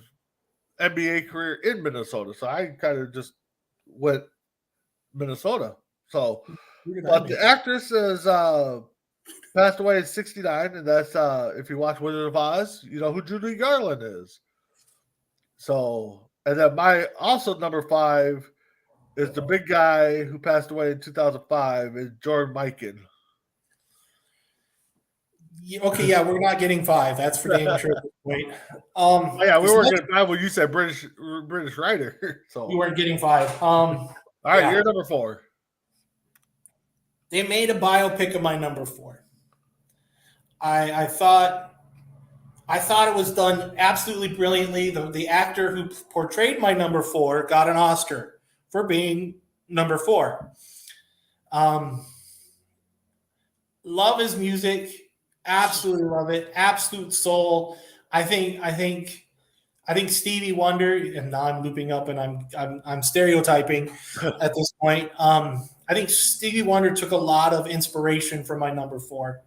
NBA career in Minnesota. So I kind of just went Minnesota. So, but the actress is passed away in '69, and that's if you watch Wizard of Oz, you know who Judy Garland is. So, and then my also number 5 is the big guy who passed away in 2005, is Jordan Mikan. Okay, we're not getting 5. That's for damn sure. Wait. Yeah, we weren't getting 5 when you said British writer. So you weren't getting 5. All right, you're number 4. They made a biopic of my number 4. I thought it was done absolutely brilliantly. The actor who portrayed my number 4 got an Oscar for being number 4. Love his music, absolutely love it, absolute soul. I think Stevie Wonder, and now I'm looping up and I'm stereotyping at this point. I think Stevie Wonder took a lot of inspiration from my number 4.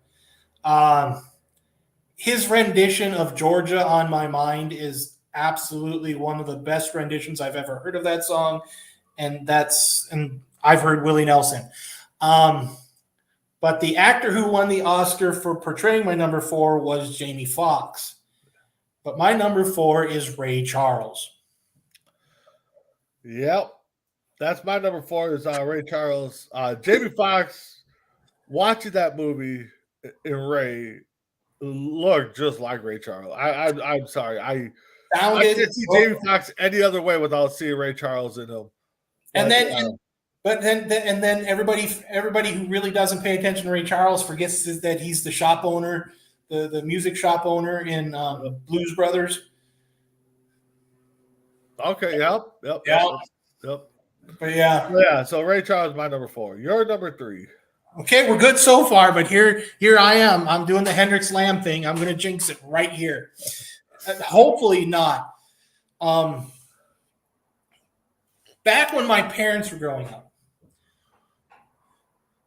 His rendition of Georgia on My Mind is absolutely one of the best renditions I've ever heard of that song. And I've heard Willie Nelson. But the actor who won the Oscar for portraying my number 4 was Jamie Foxx. But my number 4 is Ray Charles. Yep. That's my number 4 is Ray Charles. Jamie Foxx, watching that movie in Ray, looked just like Ray Charles. I'm sorry. I can't see Jamie Foxx any other way without seeing Ray Charles in him. But then everybody who really doesn't pay attention to Ray Charles forgets that he's the shop owner, the music shop owner in Blues Brothers. Okay. Yep. But yeah. So Ray Charles is my number 4. You're number 3. Okay, we're good so far, but here I am. I'm doing the Hendrix Lamb thing. I'm going to jinx it right here. Hopefully not. Back when my parents were growing up,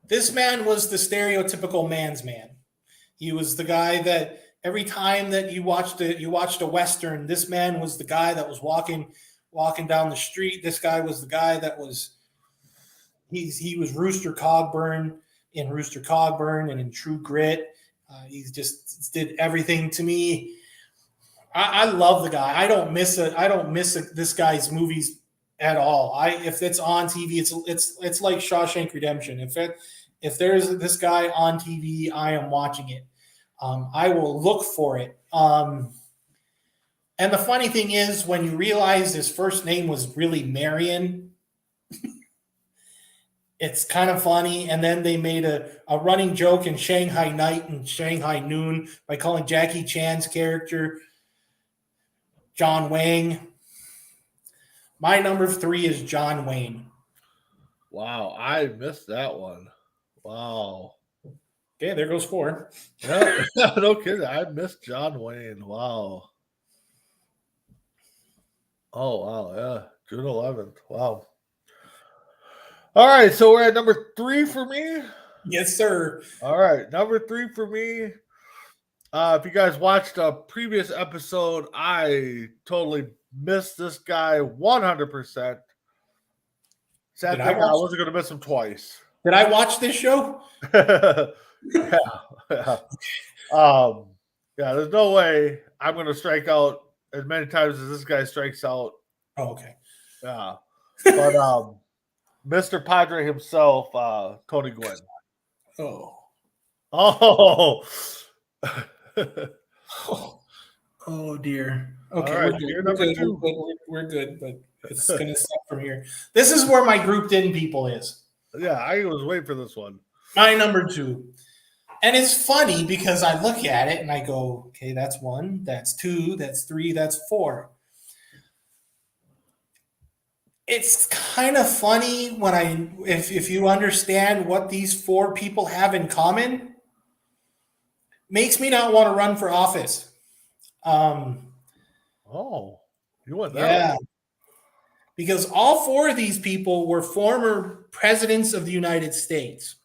this man was the stereotypical man's man. He was the guy that every time that you watched a Western, this man was the guy that was walking down the street. This guy was the guy that was he was Rooster Cogburn in Rooster Cogburn and in True Grit. He just did everything to me. I love the guy. I don't miss this guy's movies at all. If it's on TV, it's like Shawshank Redemption. If there's this guy on TV, I am watching it. I will look for it. And the funny thing is, when you realize his first name was really Marion, it's kind of funny. And then they made a running joke in Shanghai Night and Shanghai Noon by calling Jackie Chan's character John Wayne. My number 3 is John Wayne. Wow, I missed that one. Wow. Okay, there goes 4. Yeah, no kidding. I missed John Wayne. Wow. Oh, wow. Yeah. June 11th. Wow. All right. So we're at number 3 for me. Yes, sir. All right. Number 3 for me. If you guys watched a previous episode, I totally missed this guy 100%. Sad thing, I wasn't going to miss him twice. Did I watch this show? Yeah. There's no way I'm going to strike out as many times as this guy strikes out. Oh, okay. Yeah. But Mr. Padre himself, Tony Gwynn. Oh. Oh. Oh dear. Okay, All we're right, good. you're We're number good. two. We're good, but it's gonna suck from here. This is where my grouped in people is. Yeah, I was waiting for this one. My number two. And it's funny because I look at it and I go, okay, that's one, that's two, that's three, that's four. It's kind of funny when if you understand what these four people have in common, makes me not want to run for office. Oh, you went that Yeah, way. because all four of these people were former presidents of the United States.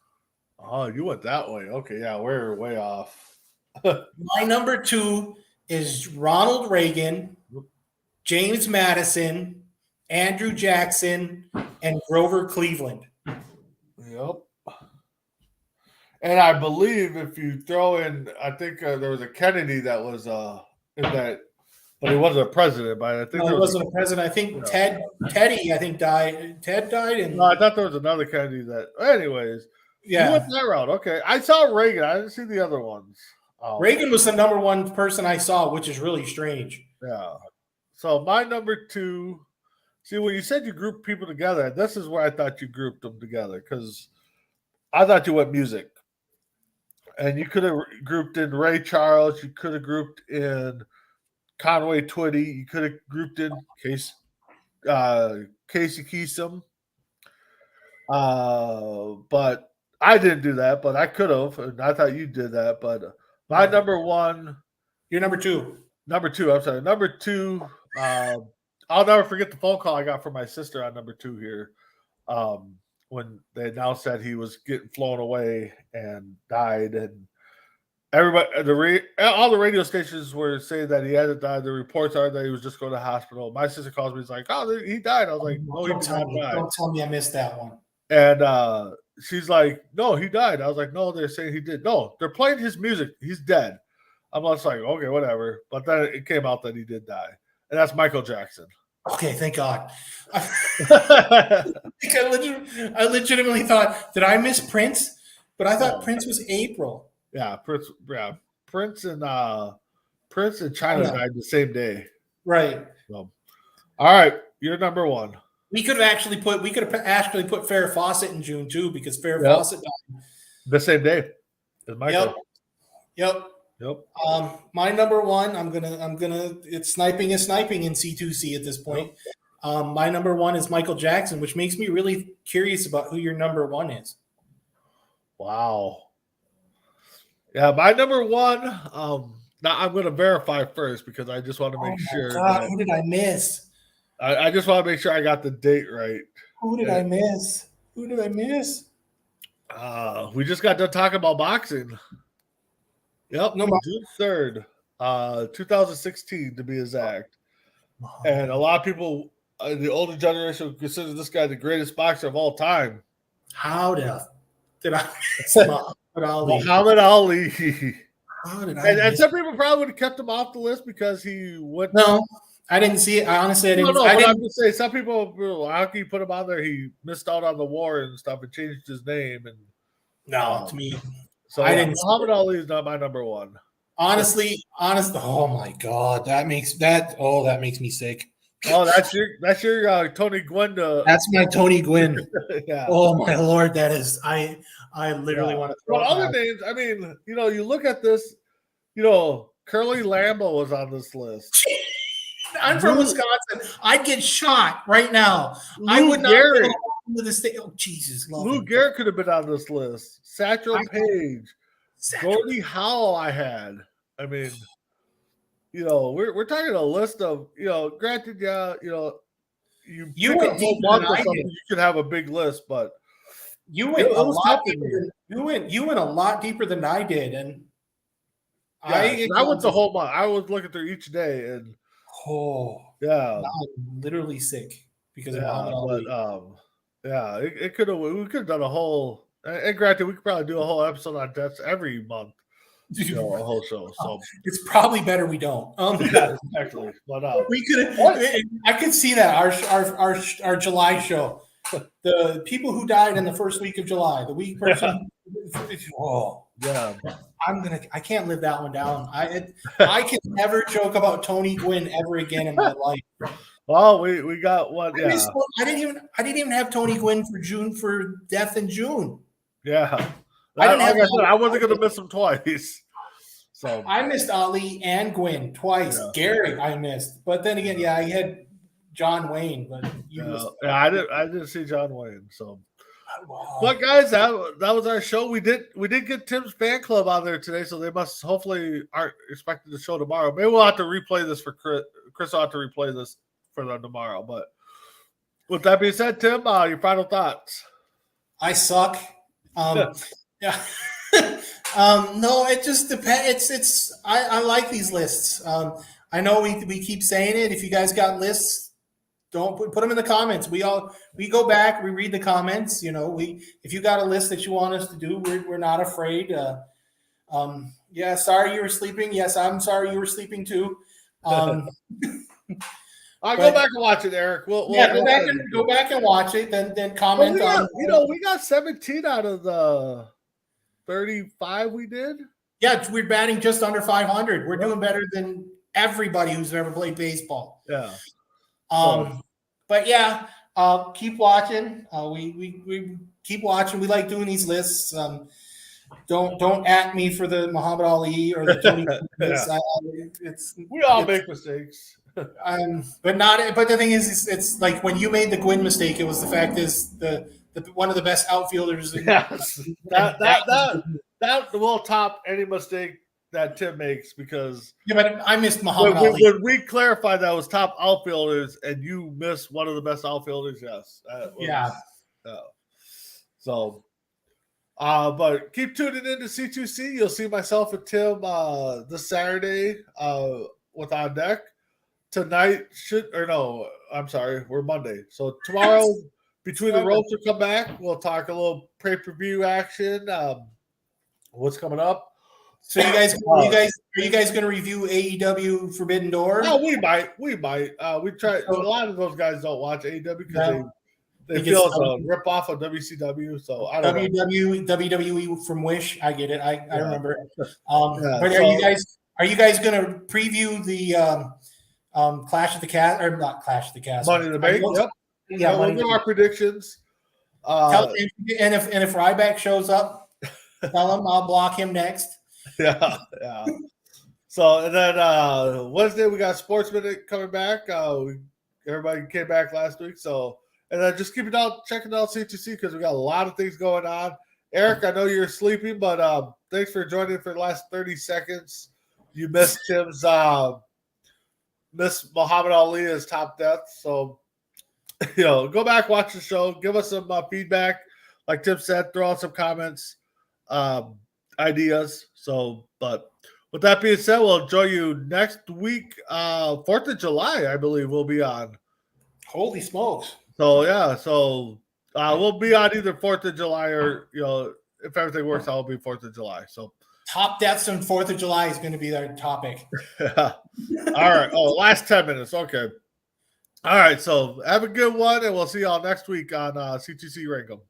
Oh, you went that way. Okay, yeah, we're way off. My number two is Ronald Reagan, James Madison, Andrew Jackson, and Grover Cleveland. Yep. And I believe if you throw in, I think there was a Kennedy that was in that, but he wasn't a president. But I think No, there he was. wasn't a president. I think Yeah. Teddy, I think died. Ted died, and No, I thought there was another Kennedy that. Anyways, you went yeah, that route. Okay, I saw Reagan. I didn't see the other ones. Reagan was the number one person I saw, which is really strange. Yeah. So my number two. See, when you said you grouped people together, this is where I thought you grouped them together because I thought you went music. And you could have grouped in Ray Charles. You could have grouped in Conway Twitty. You could have grouped in Casey Kasem. But I didn't do that, but I could have. And I thought you did that. But my number one. You're number two. Number two, I'm sorry. Number two, I'll never forget the phone call I got from my sister on number two here. When they announced that he was getting flown away and died, and everybody, all the radio stations were saying that he hadn't died. The reports are that he was just going to the hospital. My sister calls me, he's like, "Oh, he died." I was like, "No, he did not die." Don't tell me I missed that one. And she's like, "No, he died." I was like, "No, they're saying he did." No, they're playing his music. He's dead. I'm just like, okay, whatever. But then it came out that he did die, and that's Michael Jackson. Okay, thank God. I legitimately thought, did I miss Prince? But I thought Prince was April. Yeah, Prince. Yeah, Prince and China died the same day. Right. So, all right, you're number one. We could have actually put Farrah Fawcett in June too, because Farrah Fawcett died the same day as Michael. Yep. My number one, I'm gonna. It's sniping in C2C at this point. My number one is Michael Jackson, which makes me really curious about who your number one is. Wow. Yeah, my number one. Now I'm going to verify first because I just want to make sure. God, who did I miss? I just want to make sure I got the date right. Who did I miss? We just got done talking about boxing. Yep, no, June 3rd, 2016 to be exact. And a lot of people, the older generation, consider this guy the greatest boxer of all time. How did I miss Muhammad Ali? How did I? And some people probably would have kept him off the list because he went. No, I didn't see it. I honestly, I didn't. No, but I'm just saying, some people, how can you put him on there? He missed out on the war and stuff and changed his name. And to me. So I didn't. Muhammad Ali is not my number one. Honestly. Oh my God, that makes me sick. Oh, that's your Tony Gwynn. That's my Tony Gwynn. Yeah. Oh my Lord, that is I literally want to throw. Well, other names. I mean, you look at this. Curly Lambeau was on this list. I'm from Wisconsin. I'd get shot right now. I would not Garrett. Into the state. Oh Jesus, Lou Garrett could have been on this list. Satchel Paige, Gordie Howe. I had. I mean, we're talking a list of Granted, you went deep than I did. You could have a big list, but you went a lot deeper. You went a lot deeper than I did, and I went the whole month. I was looking through each day, and I'm literally sick because of Muhammad Ali. But it could have. We could have done a whole. And granted, we could probably do a whole episode on deaths every month. A whole show. So it's probably better we don't. Exactly. But we could. I could see that our July show. the people who died in the first week of July, the week person. Oh, Yeah. I can't live that one down. I can never joke about Tony Gwynn ever again in my life. Well, we got one. Yeah. I didn't even have Tony Gwynn for death in June. Yeah. I didn't have. I wasn't going to miss him twice. So I missed Ali and Gwynn twice. Yeah. Gary, I missed. But then again, I had John Wayne, but you missed. I didn't see John Wayne. So, Wow. but guys, that was our show. We did get Tim's fan club on there today, so they must hopefully aren't expecting the show tomorrow. Maybe we'll have to replay this for Chris. Chris will have to replay this for them tomorrow. But with that being said, Tim, your final thoughts. I suck. Yeah. No, it just depends. I like these lists. I know we keep saying it. If you guys got lists, don't put them in the comments. We go back, we read the comments. If you got a list that you want us to do, we're not afraid. Yeah, sorry you were sleeping. Yes, I'm sorry you were sleeping too. I'll go back and watch it, Eric. Go back and watch it. Then comment on. We got 17 out of the 35 we did. Yeah, we're batting just under 500. We're doing better than everybody who's ever played baseball. Yeah. But yeah, keep watching. We keep watching. We like doing these lists. Don't at me for the Muhammad Ali or the Tony. We all make mistakes. But the thing is, it's like when you made the Gwynn mistake. It was the fact is the one of the best outfielders. Yes, that will top any mistake that Tim makes because but I missed Muhammad Ali. When we clarified that was top outfielders and you missed one of the best outfielders, yes, so. But keep tuning in to C2C. You'll see myself and Tim this Saturday with On Deck. Tonight we're Monday. So tomorrow, between the ropes, we'll come back. We'll talk a little pay-per-view action. What's coming up? So are you guys going to review AEW Forbidden Door? No, we might. We try. A lot of those guys don't watch AEW because they feel it's a rip off of WCW. So I don't know. WWE from Wish. I get it. I remember. But are you guys going to preview the Clash of the Castle or not Clash of the Castle? Money in the Bank. Yep. Yeah, we'll do our predictions. And if Ryback shows up, tell him I'll block him next. Yeah. So and then Wednesday we got Sports Minute coming back. Everybody came back last week, so and then just checking out C2C because we got a lot of things going on. Eric, I know you're sleeping, but thanks for joining for the last 30 seconds. You missed Tim's miss Muhammad Ali's top death, so go back, watch the show, give us some feedback. Like Tim said, throw out some comments, ideas. So, but with that being said, we'll join you next week. 4th of July, I believe, we'll be on. Holy smokes! So yeah, we'll be on either 4th of July or if everything works out, it'll be 4th of July. So top deaths on 4th of July is going to be their topic. All right. Oh, last 10 minutes. Okay. All right. So have a good one, and we'll see y'all next week on C2C Rankem.